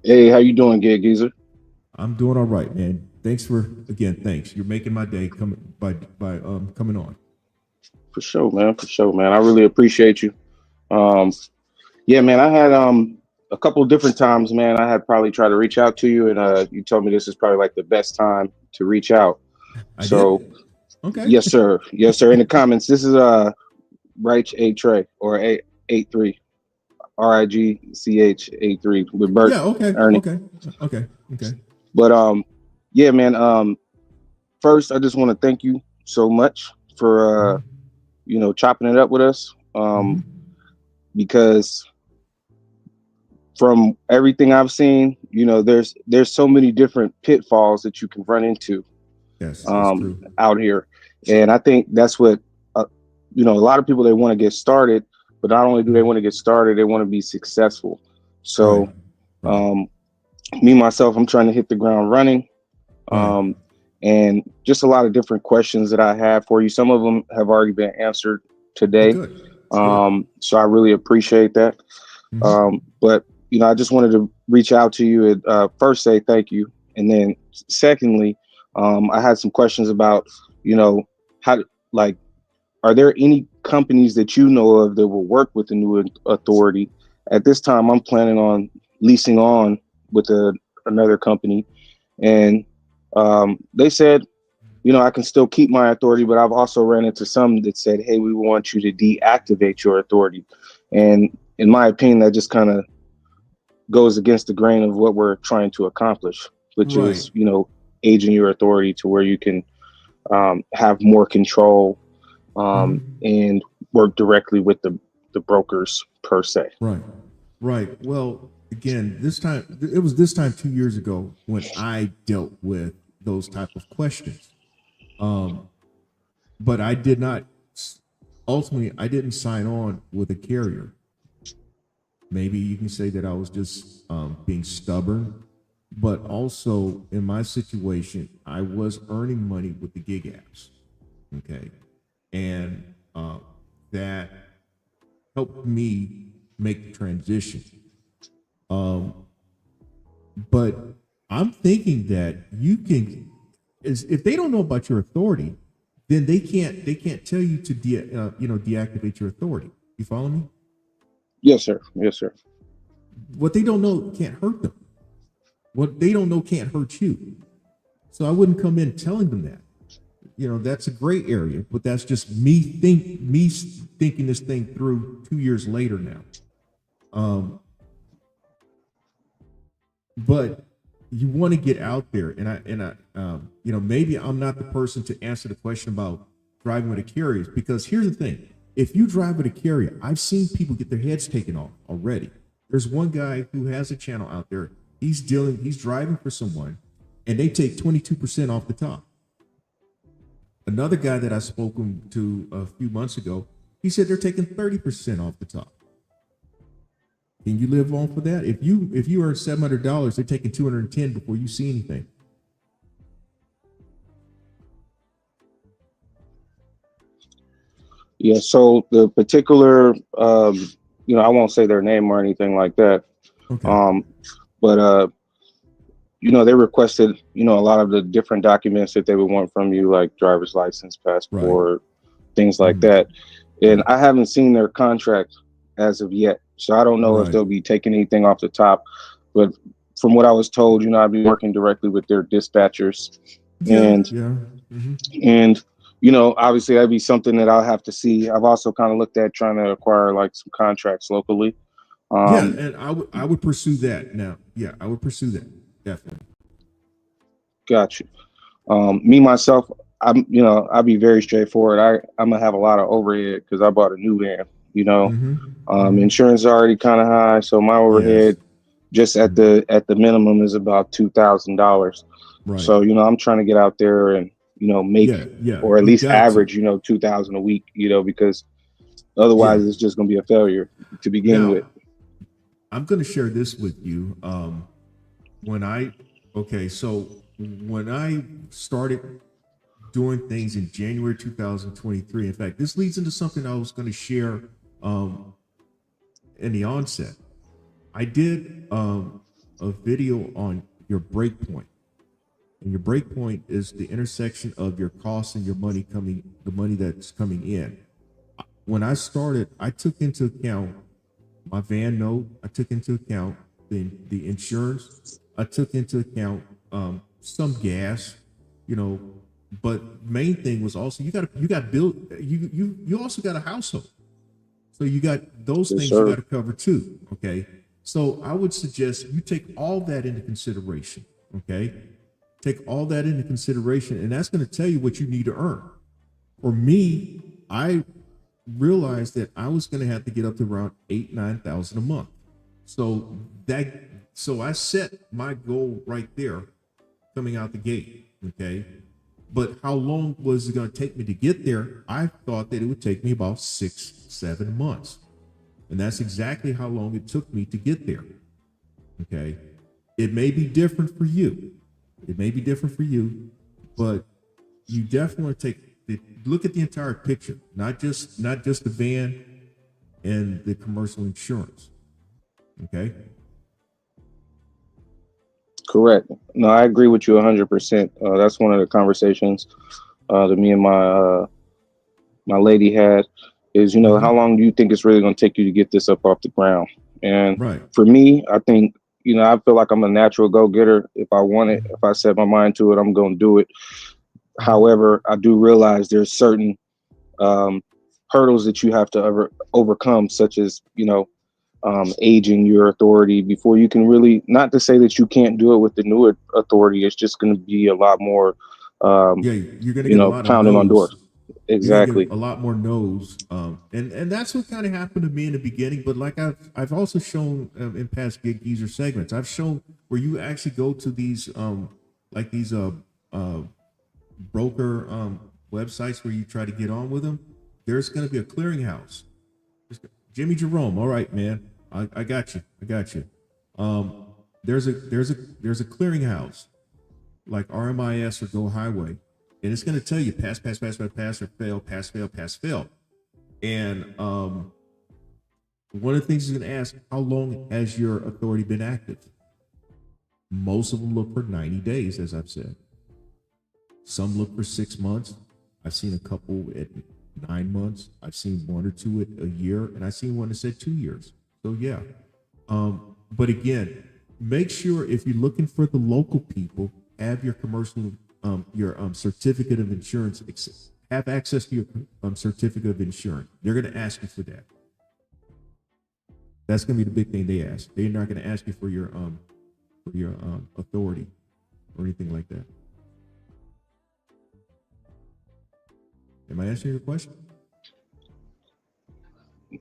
Hey, how you doing, Geezer? I'm doing all right, man. Thanks. You're making my day coming on. For sure, man. I really appreciate you. Yeah, man, I had a couple of different times, man. I had probably tried to reach out to you, and you told me this is probably like the best time to reach out. I did? Okay. Yes, sir. In the comments, this is Reich A Trey or 83 RIGCH 83 with Bert. Yeah. Okay. Ernie. Okay. But yeah, man. First, I just want to thank you so much for chopping it up with us. Because from everything I've seen, you know, there's so many different pitfalls that you can run into Yes, that's true. out here, and I think that's what you know. A lot of people, they want to get started, but not only do they want to get started, they want to be successful. Right. So, Right. me myself, I'm trying to hit the ground running. Right. Um, and just a lot of different questions that I have for you. Some of them have already been answered Oh, today. good. Good. So I really appreciate that. Hmm. But you know, I just wanted to reach out to you and first say thank you, and then secondly, I had some questions about, you know, how, like, are there any companies that you know of that will work with the new authority? At this time, I'm planning on leasing on with another company, and they said, you know, I can still keep my authority, but I've also ran into some that said, hey, we want you to deactivate your authority. And in my opinion, that just kind of goes against the grain of what we're trying to accomplish, which Right. is, you know, aging your authority to where you can have more control Hmm. and work directly with the brokers per se. Right. Right. Well, again, this time it was this time 2 years ago when I dealt with those type of questions. Um, but I did not. Ultimately, I didn't sign on with a carrier. Maybe you can say that I was just being stubborn, but also in my situation, I was earning money with the gig apps. Okay, and that helped me make the transition. Um, but I'm thinking that you can, is if they don't know about your authority, then they can't tell you to deactivate your authority. You follow me? Yes, sir. Yes, sir. What they don't know can't hurt them. What they don't know can't hurt you. So I wouldn't come in telling them that. That's a gray area, but that's just me thinking this thing through 2 years later now. Um, but you want to get out there, and I maybe I'm not the person to answer the question about driving with a carrier, because here's the thing: if you drive with a carrier, I've seen people get their heads taken off already. There's one guy who has a channel out there. He's driving for someone, and they take 22% off the top. Another guy that I spoke to a few months ago, he said they're taking 30% off the top. Can you live on for that? If you earn $700, they're taking 210 before you see anything. Yeah. So the particular, you know, I won't say their name or anything like that. Okay. Um, but you know, they requested, you know, a lot of the different documents that they would want from you, like driver's license, Right. passport, things like Mhm. that. And Right. I haven't seen their contract as of yet. So I don't know if Right. they'll be taking anything off the top. But from what I was told, you know, I'd be working directly with their dispatchers. Yeah. And Yeah. Hmm. and you know, obviously that'd be something that I'll have to see. I've also kind of looked at trying to acquire like some contracts locally. Yeah, Um, and I would pursue that now. Yeah, I would pursue that definitely. got you. Me myself, I'm, you know, I'll be very straightforward. I'm gonna have a lot of overhead because I bought a new van. You know, Hmm. Hmm. insurance is already kind of high, so my Yes. overhead just at Mhm. the minimum is about $2,000. Right. So you know, I'm trying to get out there and, you know, make, Yeah. Yeah. or at You least got to. average, you know, 2,000 a week. You know, because Yeah. otherwise it's just gonna be a failure to begin Now with. I'm going to share this with you. When I okay, so when I started doing things in January 2023, in fact, this leads into something I was going to share um, in the onset. I did a video on your break point. And your break point is the intersection of your costs and the money that's coming in. When I started, I took into account my van note. I took into account the insurance. I took into account some gas, you know. But main thing was also you got build you also got a household, so you got those Yes, things you got sir. to cover too. Okay, so I would suggest you take all that into consideration. Okay, take all that into consideration, and that's going to tell you what you need to earn. For me, I realized that I was going to have to get up to around 8,000 to 9,000 a month. So that So I set my goal right there coming out the gate. Okay. But how long was it going to take me to get there? I thought that it would take me about 6-7 months. And that's exactly how long it took me to get there. Okay. It may be different for you. It may be different for you, but you definitely look at the entire picture, not just the van and the commercial insurance. Okay. Correct. No, I agree with you 100%. That's one of the conversations that me and my lady had is, how long do you think it's really going to take you to get this up off the ground? And Right. for me, I think, I feel like I'm a natural go-getter. If I want it, if I set my mind to it, I'm going to do it. However, I do realize there's certain hurdles that you have to overcome, such as, aging your authority before you can really, not to say that you can't do it with the newer authority. It's just going to be a lot more, you're going to get a lot of pounding on doors. Exactly. A lot more no's. And that's what kind of happened to me in the beginning. But like I've also shown in past Gig Geezer segments, I've shown where you actually go to these broker websites where you try to get on with them. There's going to be a clearinghouse. Jimmy Jerome. All right, man. I got you. There's a clearinghouse like RMIS or Go Highway. And it's going to tell you pass, or fail, pass, fail. And one of the things it's going to ask, how long has your authority been active? Most of them look for 90 days, as I've said. Some look for 6 months. I've seen a couple at 9 months. I've seen one or two at a year, and I've seen one that said 2 years. So yeah. But again, make sure if you're looking for the local people, have your commercial your certificate of insurance, have access to your certificate of insurance. They're going to ask you for that. That's going to be the big thing they ask. They're not going to ask you for your authority or anything like that. Am I answering your question?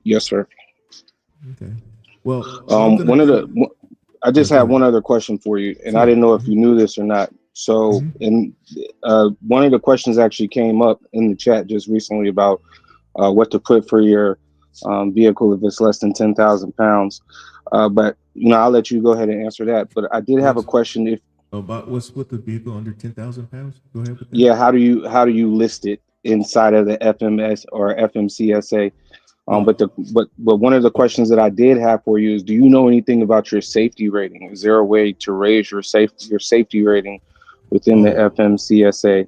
Yes, sir. Okay. Well, I just have one other question for you, and I didn't know if you knew this or not. So, one of the questions actually came up in the chat just recently about what to put for your vehicle if it's less than 10,000 pounds. But I'll let you go ahead and answer that. But I did have a question about what's with the vehicle under 10,000 pounds. Go ahead with that. Yeah, how do you list it inside of the FMS or FMCSA? But one of the questions that I did have for you is, do you know anything about your safety rating? Is there a way to raise your safety rating within the FMCSA,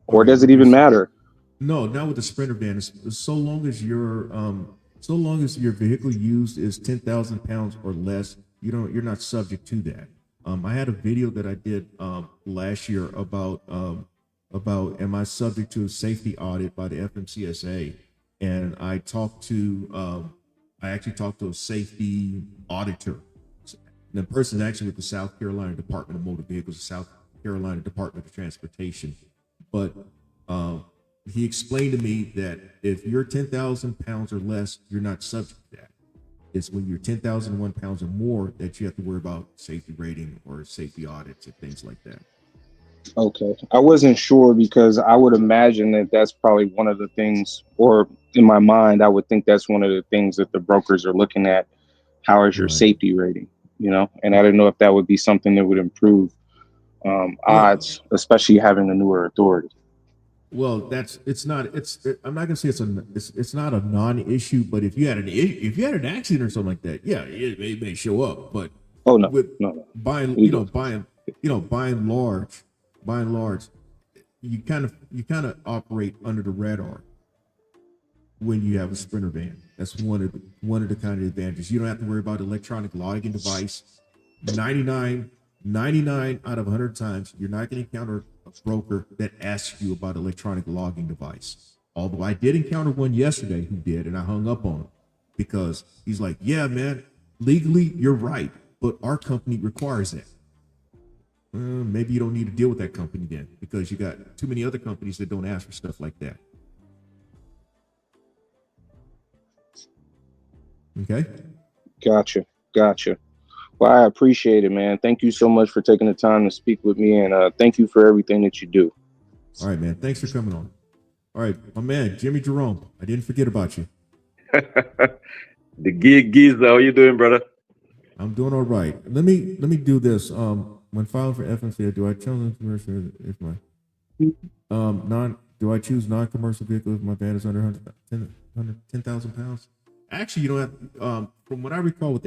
or does it even matter? No, not with the Sprinter van. So long as your vehicle used is 10,000 pounds or less, you're not subject to that. I had a video that I did last year about am I subject to a safety audit by the FMCSA, and I actually talked to a safety auditor. The person is actually with the South Carolina Department of Motor Vehicles, the South Carolina Department of Transportation. But he explained to me that if you're 10,000 pounds or less, you're not subject to that. It's when you're 10,001 pounds or more that you have to worry about safety rating or safety audits and things like that. Okay. I wasn't sure because I would imagine that that's probably one of the things, or in my mind, I would think that's one of the things that the brokers are looking at. How is your safety rating? And I didn't know if that would be something that would improve odds, especially having a newer authority. Well, I'm not gonna say it's not a non-issue, but if you had an accident or something like that, yeah, it may show up. But by and large, you kind of operate under the radar when you have a Sprinter van. That's one of the kind of advantages. You don't have to worry about electronic logging device. 99 out of 100 times, you're not going to encounter a broker that asks you about electronic logging device. Although I did encounter one yesterday who did, and I hung up on him because he's like, yeah, man, legally you're right, but our company requires that. Maybe you don't need to deal with that company then, because you got too many other companies that don't ask for stuff like that. Okay. Gotcha. Well, I appreciate it, man. Thank you so much for taking the time to speak with me, and thank you for everything that you do. All right, man. Thanks for coming on. All right, my man, Jimmy Jerome. I didn't forget about you. The gig Giza, how you doing, brother? I'm doing all right. Let me do this. When filing for FMCA, do I challenge commercial if my do I choose non-commercial vehicle if my van is under 10,000 pounds? Actually, you don't have. From what I recall, with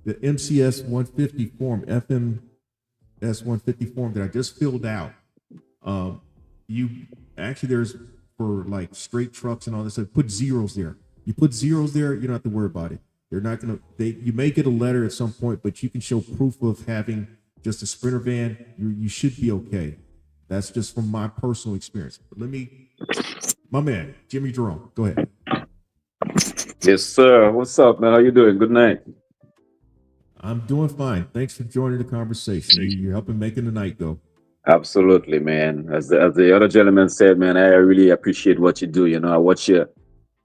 the MCS 150 form, FMS 150 form that I just filled out, you actually there's for like straight trucks and all this stuff. Put zeros there. You put zeros there, you don't have to worry about it. They're not gonna. You may get a letter at some point, but you can show proof of having just a Sprinter van. You should be okay. That's just from my personal experience. But my man, Jimmy Jerome, go ahead. Yes, sir. What's up, man? How you doing? Good night. I'm doing fine. Thanks for joining the conversation. You're helping making the night go. Absolutely, man. As the other gentleman said, man, I really appreciate what you do. You know, I watch you.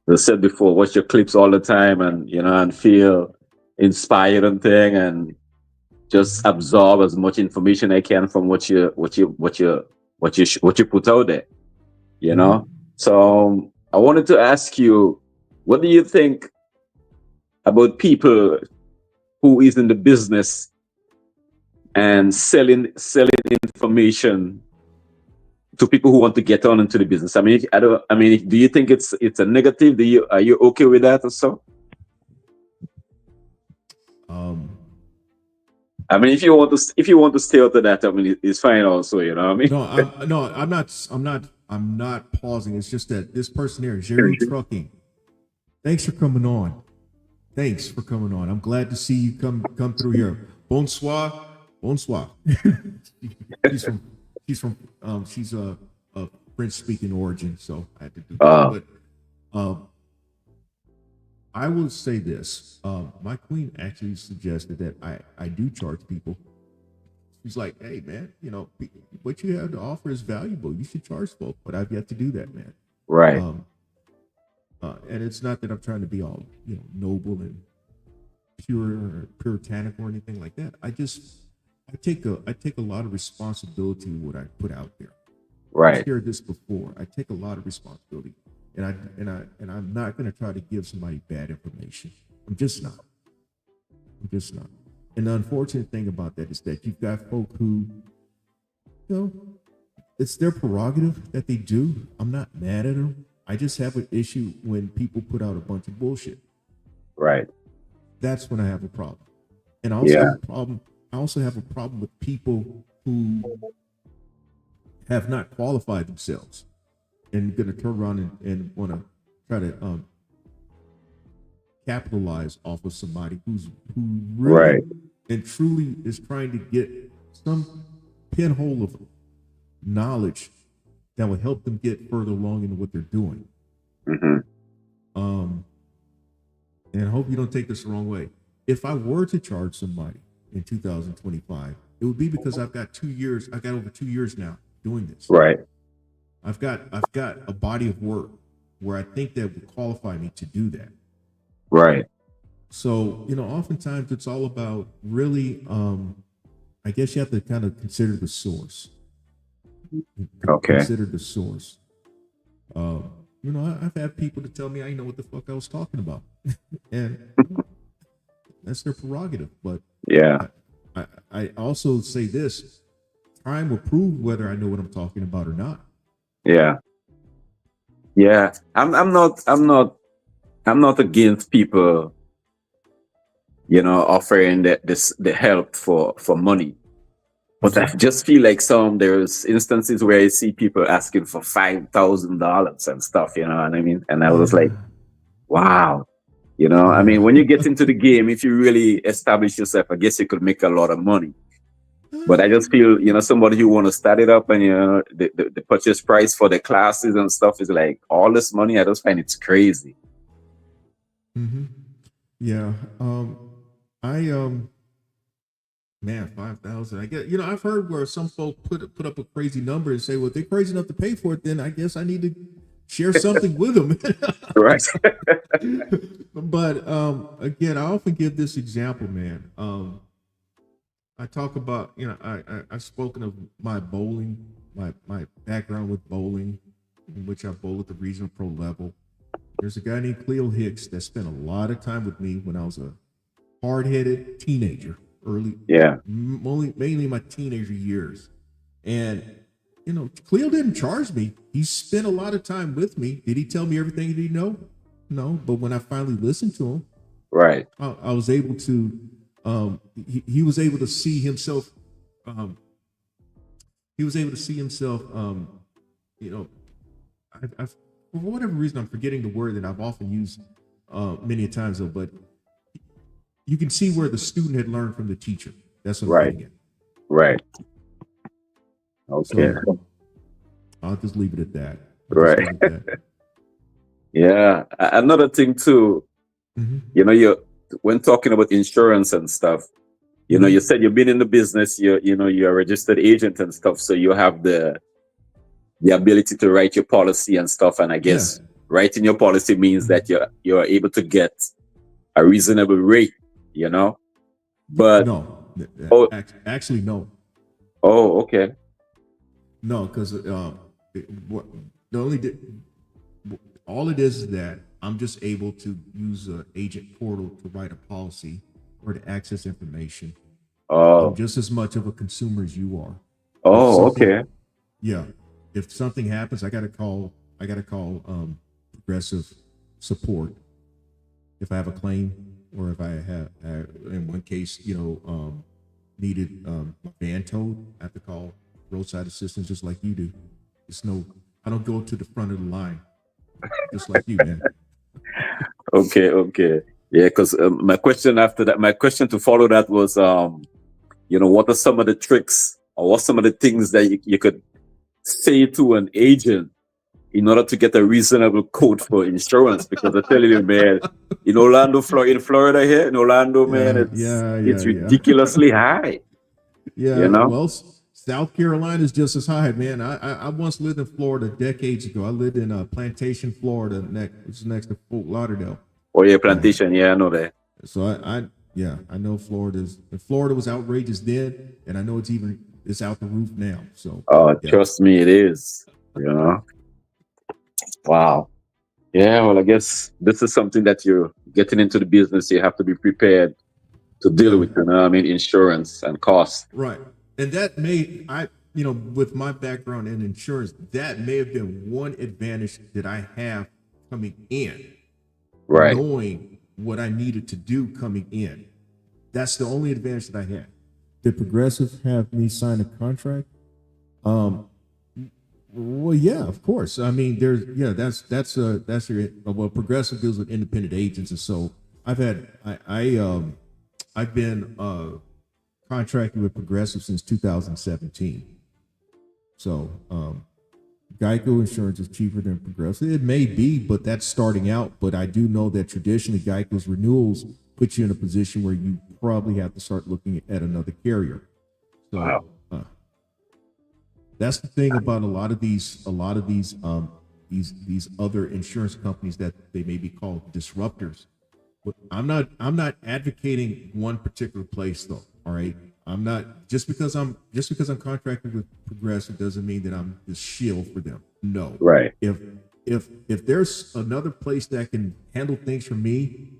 As I said before, watch your clips all the time, and and feel inspired and thing, and just absorb as much information I can from what you put out there. You know. So I wanted to ask you, what do you think about people who is in the business and selling information to people who want to get on into the business? I mean, do you think it's a negative? Are you okay with that or so? I mean, if you want to stay out of that, I mean, it's fine also. You know what I mean? I'm not pausing. It's just that this person here, Jerry Trucking. Thanks for coming on. I'm glad to see you come through here. Bonsoir. She's a French speaking origin, so I had to do that. But I will say this. My queen actually suggested that I do charge people. She's like, hey man, what you have to offer is valuable. You should charge folk, but I've yet to do that, man. Right. And it's not that I'm trying to be all noble and pure or puritanical or anything like that. I take a lot of responsibility with what I put out there. Right. I've shared this before. I take a lot of responsibility, and I'm not going to try to give somebody bad information. I'm just not. And the unfortunate thing about that is that you've got folk who, it's their prerogative that they do. I'm not mad at them. I just have an issue when people put out a bunch of bullshit. Right. That's when I have a problem. And I also have a problem with people who have not qualified themselves and going to turn around and want to try to capitalize off of somebody who really and truly is trying to get some pinhole of knowledge that will help them get further along in what they're doing. And I hope you don't take this the wrong way. If I were to charge somebody in 2025, it would be because I've got over 2 years now doing this. Right. I've got a body of work where I think that would qualify me to do that. Right. So, oftentimes it's all about really, I guess you have to kind of consider the source. Okay. Consider the source. I've had people to tell me I know what the fuck I was talking about. And that's their prerogative. But yeah, I also say this: time will prove whether I know what I'm talking about or not. Yeah. I'm not against people, offering the help for money. But I just feel like there's instances where I see people asking for $5,000 and stuff, you know what I mean? And I was like, wow. I mean, when you get into the game, if you really establish yourself, I guess you could make a lot of money. But I just feel, somebody who want to start it up and, the purchase price for the classes and stuff is like all this money. I just find it's crazy. Mm-hmm. Yeah. Man, 5,000. I guess, I've heard where some folks put up a crazy number and say, well, if they're crazy enough to pay for it, then I guess I need to share something with them. Right. But again, I often give this example, man. I talk about, I've spoken of my bowling, my background with bowling, in which I bowl at the regional pro level. There's a guy named Cleo Hicks that spent a lot of time with me when I was a hard-headed teenager, Yeah. mainly my teenager years. And, Cleo didn't charge me. He spent a lot of time with me. Did he tell me everything that he know? No. But when I finally listened to him, Right. I was able to, he was able to see himself, for whatever reason, I'm forgetting the word that I've often used many a times though, but you can see where the student had learned from the teacher. That's what I'm Right. getting at. Right. Okay. So I'll just leave it at that. Right. Yeah. Another thing too, Mhm. you when talking about insurance and stuff, you said you've been in the business, you're a registered agent and stuff, so you have the ability to write your policy and stuff. And I guess writing your policy means that you're able to get a reasonable rate, But No, Oh. actually, no. oh, okay. No, because all it is that I'm just able to use an agent portal to write a policy or to access information. I'm Oh, just as much of a consumer as you are. okay. Yeah. If something happens, I gotta call Progressive support if I have a claim, or if I have in one case, needed my van towed, I have to call roadside assistance just like you do. I don't go to the front of the line just like you, man. Okay. Yeah, because my question to follow that was, what are some of the tricks, or what some of the things that you could say to an agent in order to get a reasonable quote for insurance? Because I tell you, man, in Florida here, in Orlando, man, it's ridiculously high. Yeah, well, South Carolina is just as high, man. I once lived in Florida decades ago. I lived in Plantation, Florida, which is next to Fort Lauderdale. Oh yeah, Plantation. Yeah, I know that. So I know Florida was outrageous then, and I know it's out the roof now. So trust me, it is. Wow. Yeah, well, I guess this is something that you're getting into the business. You have to be prepared to deal with, insurance and costs. Right. And that with my background in insurance, that may have been one advantage that I have coming in. Right. Knowing what I needed to do coming in. That's the only advantage that I had. Did Progressive have me sign a contract? Well, yeah, of course. I mean, Progressive deals with independent agents, and so I've been contracting with Progressive since 2017. So Geico insurance is cheaper than Progressive. It may be, but that's starting out. But I do know that traditionally Geico's renewals put you in a position where you probably have to start looking at another carrier. So wow. That's the thing about a lot of these other insurance companies that they may be called disruptors. But I'm not advocating one particular place though. All right. I'm not just because I'm contracted with Progressive doesn't mean that I'm the shield for them. No. Right. If there's another place that can handle things for me,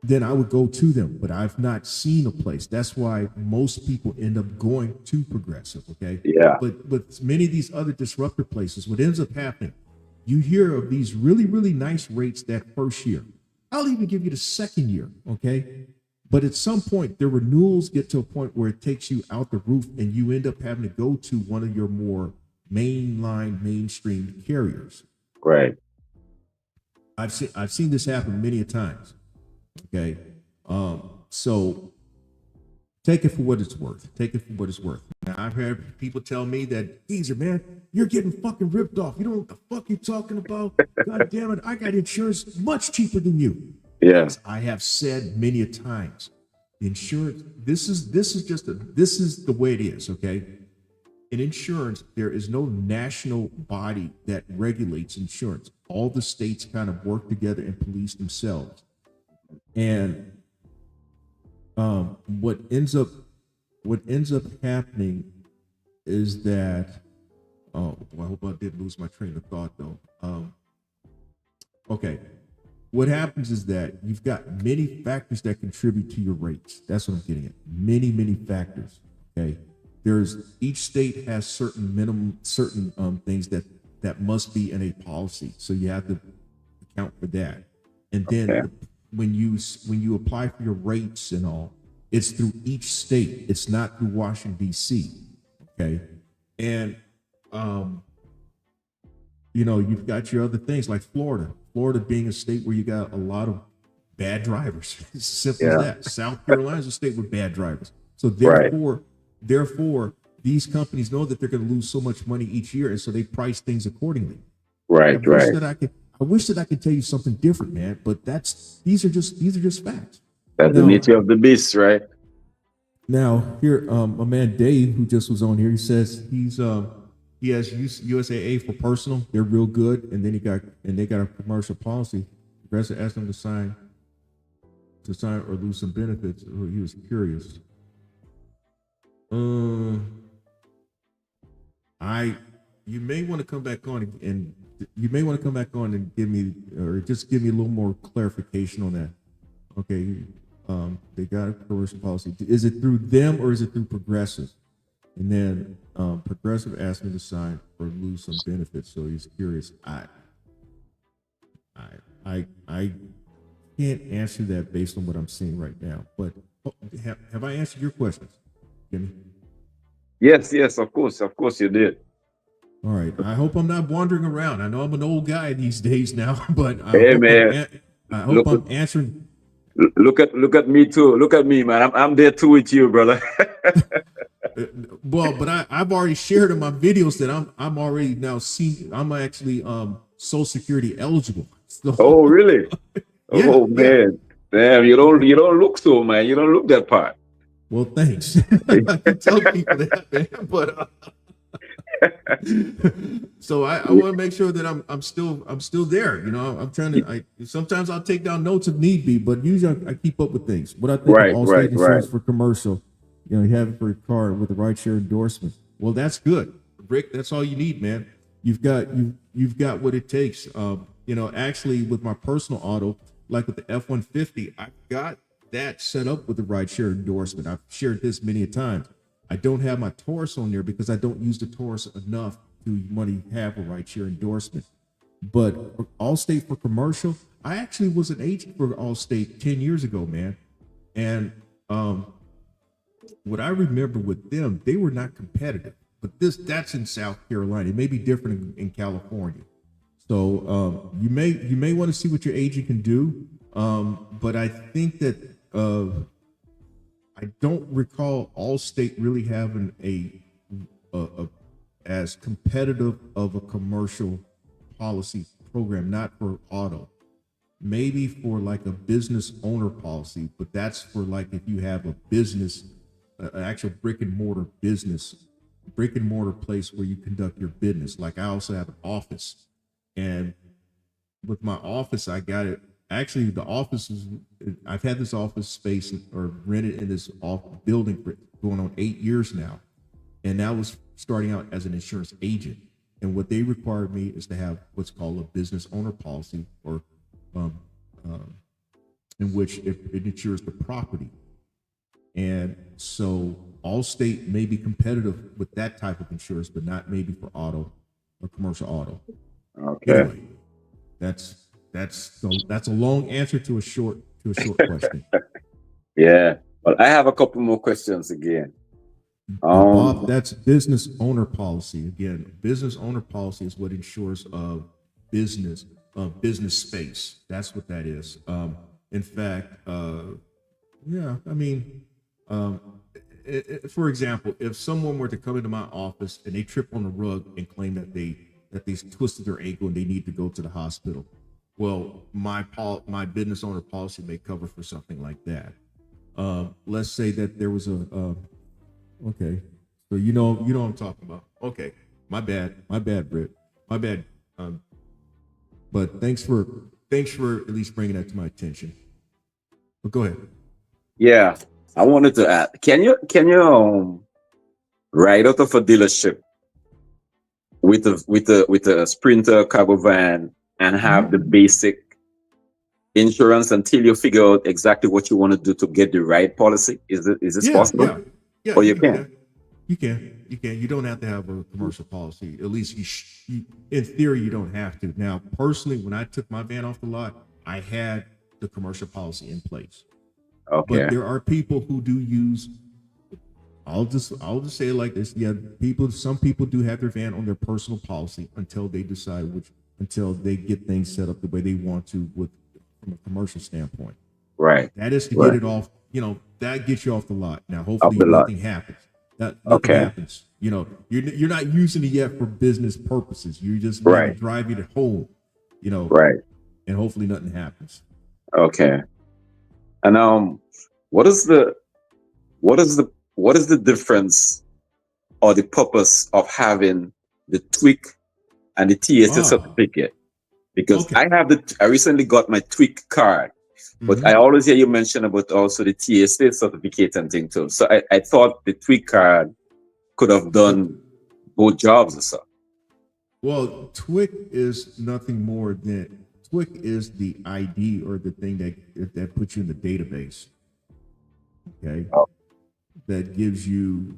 then I would go to them. But I've not seen a place. That's why most people end up going to Progressive. Okay. Yeah. But many of these other disruptor places, what ends up happening, you hear of these really, really nice rates that first year. I'll even give you the second year. Okay. But at some point, the renewals get to a point where it takes you out the roof and you end up having to go to one of your more mainstream carriers. Right. I've seen this happen many a times. Okay. So take it for what it's worth. Now, I've heard people tell me that, Geezer, man, you're getting fucking ripped off. You don't know what the fuck you're talking about. God damn it. I got insurance much cheaper than you. Yeah. As I have said many a times, insurance, this is the way it is. Okay. in insurance, there is no national body that regulates insurance. All the states kind of work together and police themselves. And what ends up happening is that, oh, well, I hope I didn't lose my train of thought though. Okay. What happens is that you've got many factors that contribute to your rates. That's what I'm getting at. Many, many factors. Okay. Each state has certain things that must be in a policy. So you have to account for that. And then when you apply for your rates and all, it's through each state. It's not through Washington, D.C. Okay. And, you've got your other things like Florida being a state where you got a lot of bad drivers. It's simple as that. South Carolina is a state with bad drivers. So therefore, these companies know that they're going to lose so much money each year, and so they price things accordingly. Right. I wish that I could tell you something different, man. But these are just facts. That's the nature of the beast, right? Now, here, my man Dave, who just was on here, he says he has USAA for personal. They're real good, and then they got a commercial policy. Progressive asked him to sign or lose some benefits. He was curious. You may want to come back on and give me a little more clarification on that. Okay. They got a commercial policy. Is it through them or is it through Progressive? And then Progressive asked me to sign or lose some benefits, so he's curious. I can't answer that based on what I'm seeing right now. But have I answered your questions, Jimmy? Yes, of course you did. All right. I hope I'm not wandering around. I know I'm an old guy these days now, but I hope I'm answering. Look at me too. Look at me, man. I'm there too with you, brother. Well, but I've already shared in my videos that I'm already now I'm actually Social Security eligible. So, oh, really? Yeah, oh man, damn! You don't look so, man. You don't look that part. Well, thanks. I can tell people that, man. But so I want to make sure that I'm still there. I'm trying to. Sometimes I'll take down notes if need be, but usually I keep up with things. What I think of Allstate insurance for commercial, you have it for your car with a rideshare endorsement. Well, that's good, Rick. That's all you need, man. You've got what it takes. Actually, with my personal auto, like with the F-150, I've got that set up with the rideshare endorsement. I've shared this many a times. I don't have my Taurus on there because I don't use the Taurus enough to have a rideshare endorsement. But for Allstate for commercial, I actually was an agent for Allstate 10 years ago, man. And what I remember with them, they were not competitive. But that's in South Carolina. It may be different in California. So you may want to see what your agent can do. But I think that I don't recall Allstate really having a as competitive of a commercial policy program, not for auto. Maybe for like a business owner policy, but that's for like if you have a business, an actual brick and mortar place where you conduct your business. Like I also have an office, and with my office, I got it. Actually, the office I've had this office space or rented in this building for going on 8 years now. And that was starting out as an insurance agent. And what they required me is to have what's called a business owner policy, or in which it insures the property. And so Allstate may be competitive with that type of insurance, but not maybe for auto or commercial auto. Okay. Anyway, that's a long answer to a short question. Yeah. Well, I have a couple more questions again. Bob, that's business owner policy. Again, business owner policy is what insures business space. That's what that is. In fact, for example, if someone were to come into my office and they trip on the rug and claim that they twisted their ankle and they need to go to the hospital, well, my business owner policy may cover for something like that. Let's say that there was okay. So you know what I'm talking about. Okay, my bad, Britt, my bad. But thanks for at least bringing that to my attention. But go ahead. Yeah, I wanted to add. Can you ride out of a dealership with a Sprinter cargo van and have the basic insurance until you figure out exactly what you want to do to get the right policy? Is this possible? Yeah. Or you can? You can. You don't have to have a commercial policy. At least in theory, you don't have to. Now, personally, when I took my van off the lot, I had the commercial policy in place. Okay. But there are people who do use. I'll just say it like this. Yeah, some people do have their van on their personal policy until they decide until they get things set up the way they want to from a commercial standpoint. Right. That is to get it off. That gets you off the lot. Now, hopefully, nothing happens. Nothing happens. You're not using it yet for business purposes. You're just driving it home. Right. And hopefully, nothing happens. Okay. And what is the difference or the purpose of having the TWIC and the TSA certificate? Because I recently got my TWIC card, but I always hear you mention about also the TSA certificate and thing too. So I thought the TWIC card could have done both jobs or so. Well, TWIC is nothing more than TWIC is the ID or the thing that puts you in the database. Okay. That gives you,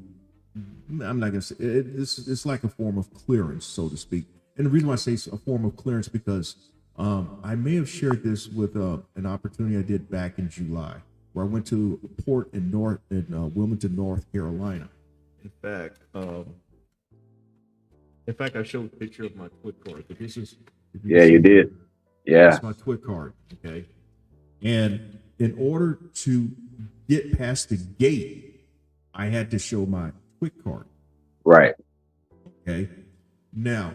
I'm not going to say it's like a form of clearance, so to speak. And the reason why I say it's a form of clearance because I may have shared this with an opportunity I did back in July, where I went to a port in Wilmington, North Carolina. In fact, I showed a picture of my TWIC card. But this is you did. Yeah, that's my TWIC card. Okay, and in order to get past the gate, I had to show my TWIC card. Right. Okay. Now,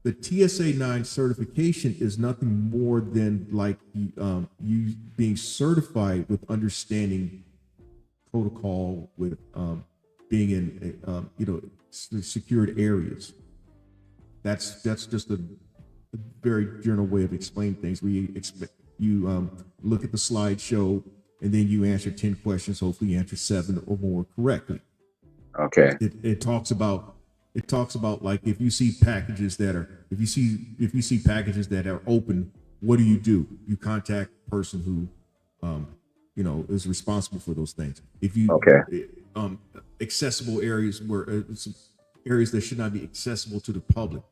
the TSA 9 certification is nothing more than like you being certified with understanding protocol, with being in secured areas. That's just a very general way of explaining things. You look at the slideshow and then you answer 10 questions. Hopefully, you answer 7 or more correctly. Okay. It talks about like if you see packages that are open, what do? You contact the person who is responsible for those things. If you accessible areas where areas that should not be accessible to the public,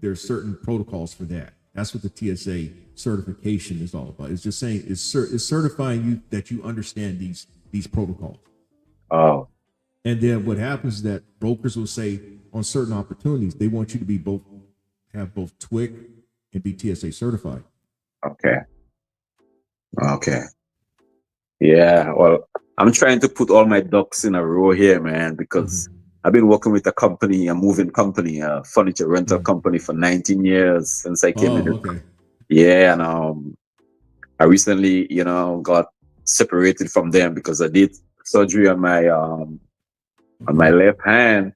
there's certain protocols for that. That's what the TSA certification is all about. It's just saying it's certifying you that you understand these protocols. Oh. And then what happens is that brokers will say on certain opportunities, they want you to have both TWIC and be TSA certified. Okay. Yeah. Well, I'm trying to put all my ducks in a row here, man, because I've been working with a moving company, a furniture rental company for 19 years since I came in. Okay. Yeah. And I recently, got separated from them because I did surgery on my left hand,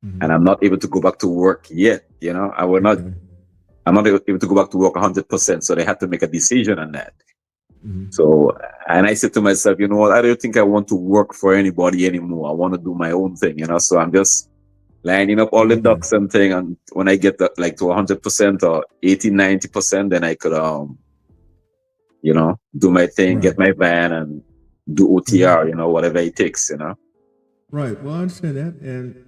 and I'm not able to go back to work yet. I'm not able to go back to work 100%. So they had to make a decision on that. So, and I said to myself, you know what? I don't think I want to work for anybody anymore. I want to do my own thing, So I'm just lining up all the ducks and thing. And when I get to 100% or 80, 90%, then I could, do my thing, get my van and do OTR, whatever it takes, Right. Well, I understand that. And,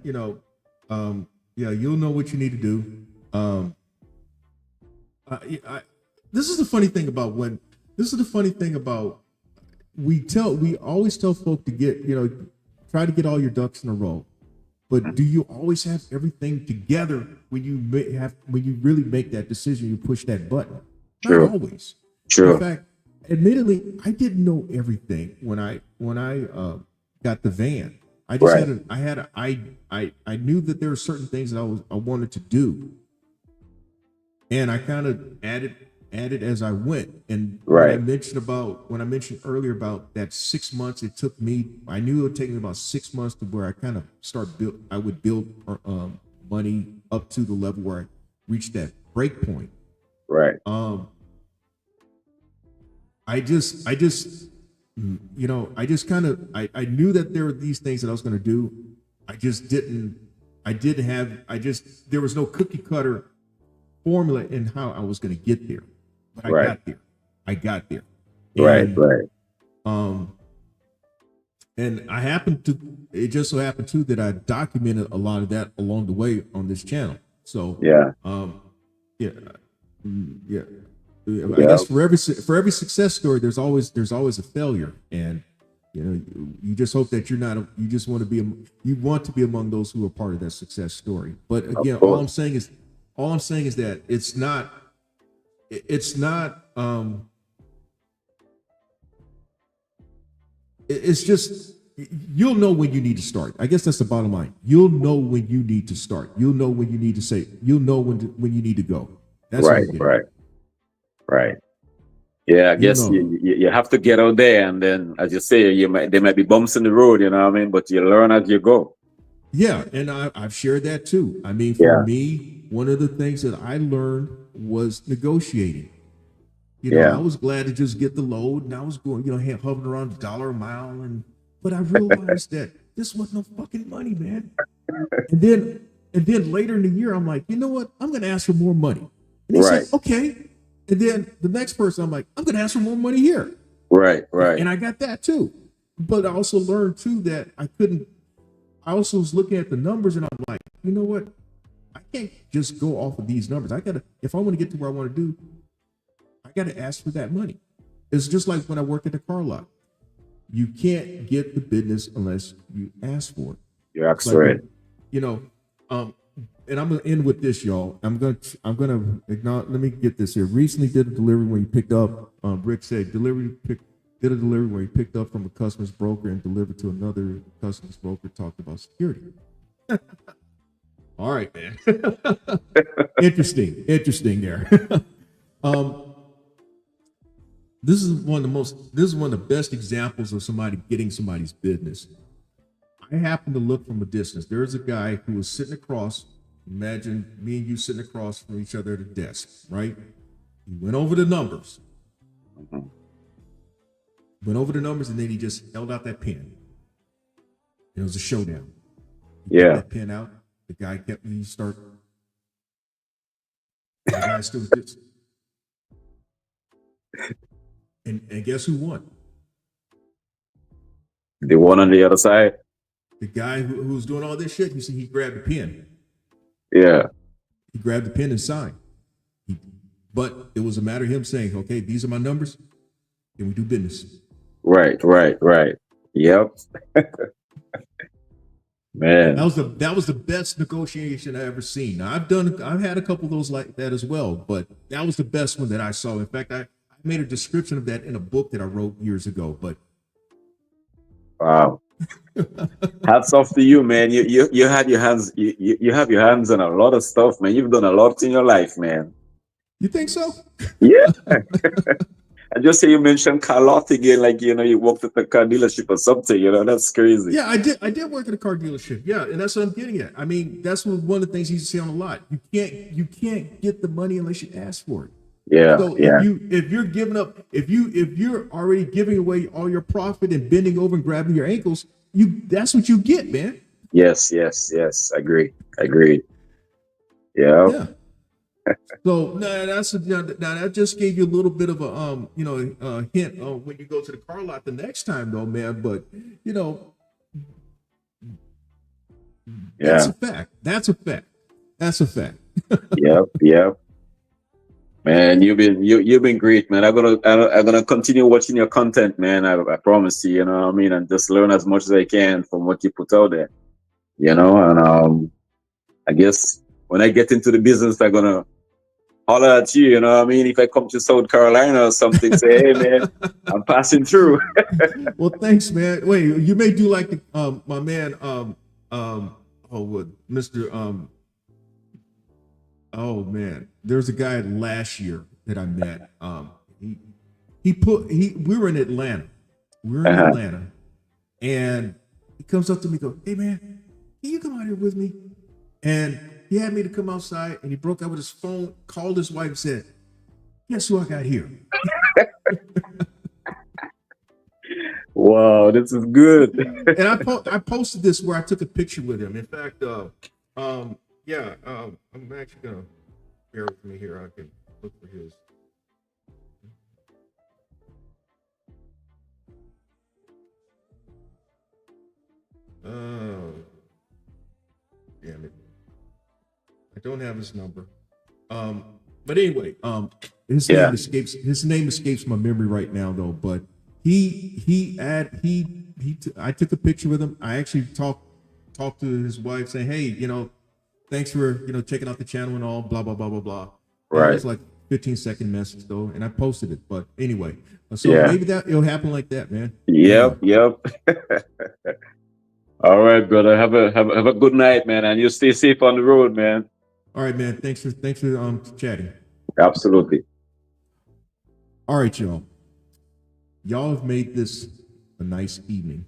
you'll know what you need to do. This is the funny thing about we always tell folk to get, try to get all your ducks in a row. But do you always have everything together when you really make that decision, you push that button? True. Not always. True. In fact, admittedly, I didn't know everything when I got the van. I just I knew that there were certain things that I wanted to do. And I kind of added at it as I went. And Right. when I mentioned earlier about that 6 months, it took me. I knew it would take me about 6 months to where I kind of I would build money up to the level where I reached that break point. Right. I just you know, I just kind of I knew that there were these things that I was going to do. There was no cookie cutter formula in how I was going to get there, but Right. I got there. Right. And, Right. and it just so happened too that I documented a lot of that along the way on this channel. So Yeah. yeah, yeah. I Yeah. guess for every success story, there's always a failure, and you know, you just hope that you just want to be among those who are part of that success story. But again, all I'm saying is that it's not it's just, you'll know when you need to start. I guess that's the bottom line. You'll know when you need to start. You'll know when you need to say. You'll know when you need to go. That's Right. what I'm Right. Right. Yeah, I guess know. you have to get out there, and then, as you say, there might be bumps in the road, you know what I mean? But you learn as you go. Yeah, and I've shared that too. I mean, for Yeah. me, one of the things that I learned was negotiating. You know, Yeah. I was glad to just get the load, and I was going, hovering around $1 a mile, but I realized that this wasn't no fucking money, man. And then later in the year, I'm like, you know what? I'm going to ask for more money. And he Right. said, okay. And then the next person, I'm like, I'm going to ask for more money here. Right. Right. And I got that too. But I also learned too that I also was looking at the numbers, and I'm like, you know what? I can't just go off of these numbers. If I want to get to where I want to do, I got to ask for that money. It's just like when I worked at the car lot. You can't get the business unless you ask for it. You're absolutely right. You know, and I'm gonna end with this, y'all. I'm gonna acknowledge. Let me get this here. Recently, did a delivery when he picked up. Rick said did a delivery where he picked up from a customer's broker and delivered to another customer's broker. Talked about security. All right, man. Interesting there. This is one of the best examples of somebody getting somebody's business. I happened to look from a distance. There's a guy who was sitting across. Imagine me and you sitting across from each other at a desk, right? He went over the numbers. Went over the numbers, and then he just held out that pen. It was a showdown. He Yeah. put that pen out. The guy kept me start. The guy still did. And guess who won? The one on the other side. The guy who was doing all this shit. You see, he grabbed the pen. Yeah. He grabbed the pen and signed. But it was a matter of him saying, okay, these are my numbers. Can we do business? Right. Yep. Man. That was the best negotiation I ever seen. Now, I've had a couple of those like that as well, but that was the best one that I saw. In fact, I made a description of that in a book that I wrote years ago. But wow. Hats off to you, man. You had your hands you have your hands on a lot of stuff, man. You've done a lot in your life, man. You think so? Yeah. I just say you mentioned car lot again, like you worked at the car dealership or something. That's crazy. Yeah, I did work at a car dealership. Yeah, and that's what I'm getting at. I mean, that's one of the things you see on a lot. You can't get the money unless you ask for it. Yeah. So Yeah. if you're giving up, if you're already giving away all your profit and bending over and grabbing your ankles, that's what you get, man. Yes. Agreed. Yeah. Yeah. So that just gave you a little bit of a hint on when you go to the car lot the next time, though, man. But that's a fact. Yep. Man, you've been great, man. I'm gonna continue watching your content, man. I promise you. You know what I mean, and just learn as much as I can from what you put out there. And I guess when I get into the business, I'm gonna holler at you. You know what I mean? If I come to South Carolina or something, say, hey, man, I'm passing through. Well, thanks, man. Wait, you may do like my man, Mr. Oh man, there's a guy last year that I met. We were in Atlanta. We were in Uh-huh. Atlanta, and he comes up to me, goes, "Hey man, can you come out here with me?" And he had me to come outside, and he broke out with his phone, called his wife, and said, "Guess who I got here?" Wow, this is good. And I posted this where I took a picture with him. In fact, I'm actually gonna bear with me here. I can look for his. Oh, damn it! I don't have his number. But anyway, his Yeah. name escapes my memory right now though. But I took a picture with him. I actually talked to his wife saying, "Hey, thanks for checking out the channel and all, blah blah blah blah blah." And it Right. was like 15-second message though, and I posted it. But anyway, so Yeah. maybe it'll happen like that, man. Yep. All right, brother. Have a good night, man, and you stay safe on the road, man. All right, man. Thanks for chatting. Absolutely. All right, y'all. Y'all have made this a nice evening.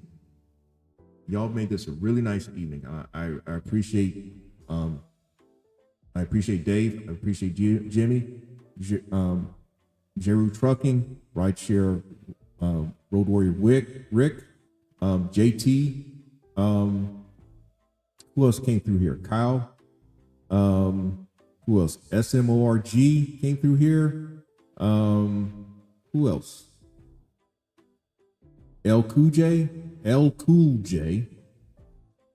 Y'all made this a really nice evening. I appreciate I appreciate Dave. I appreciate Jimmy, Jeru Trucking, Rideshare, Road Warrior Rick, JT. Who else came through here? Kyle. Who else? SMORG came through here. Who else? L Cool J.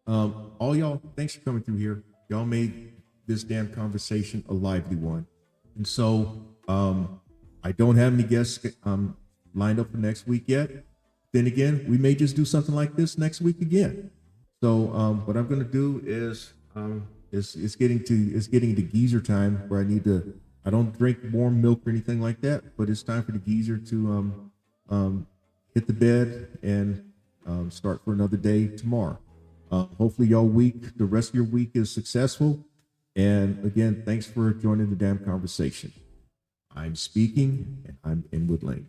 All y'all, thanks for coming through here. Y'all made this damn conversation a lively one. And so I don't have any guests lined up for next week yet. Then again, we may just do something like this next week again. So what I'm gonna do is it's getting to geezer time where I don't drink warm milk or anything like that, but it's time for the geezer to hit the bed and start for another day tomorrow. Hopefully the rest of your week is successful. And again, thanks for joining the damn conversation. I'm speaking and I'm in Wood Lane.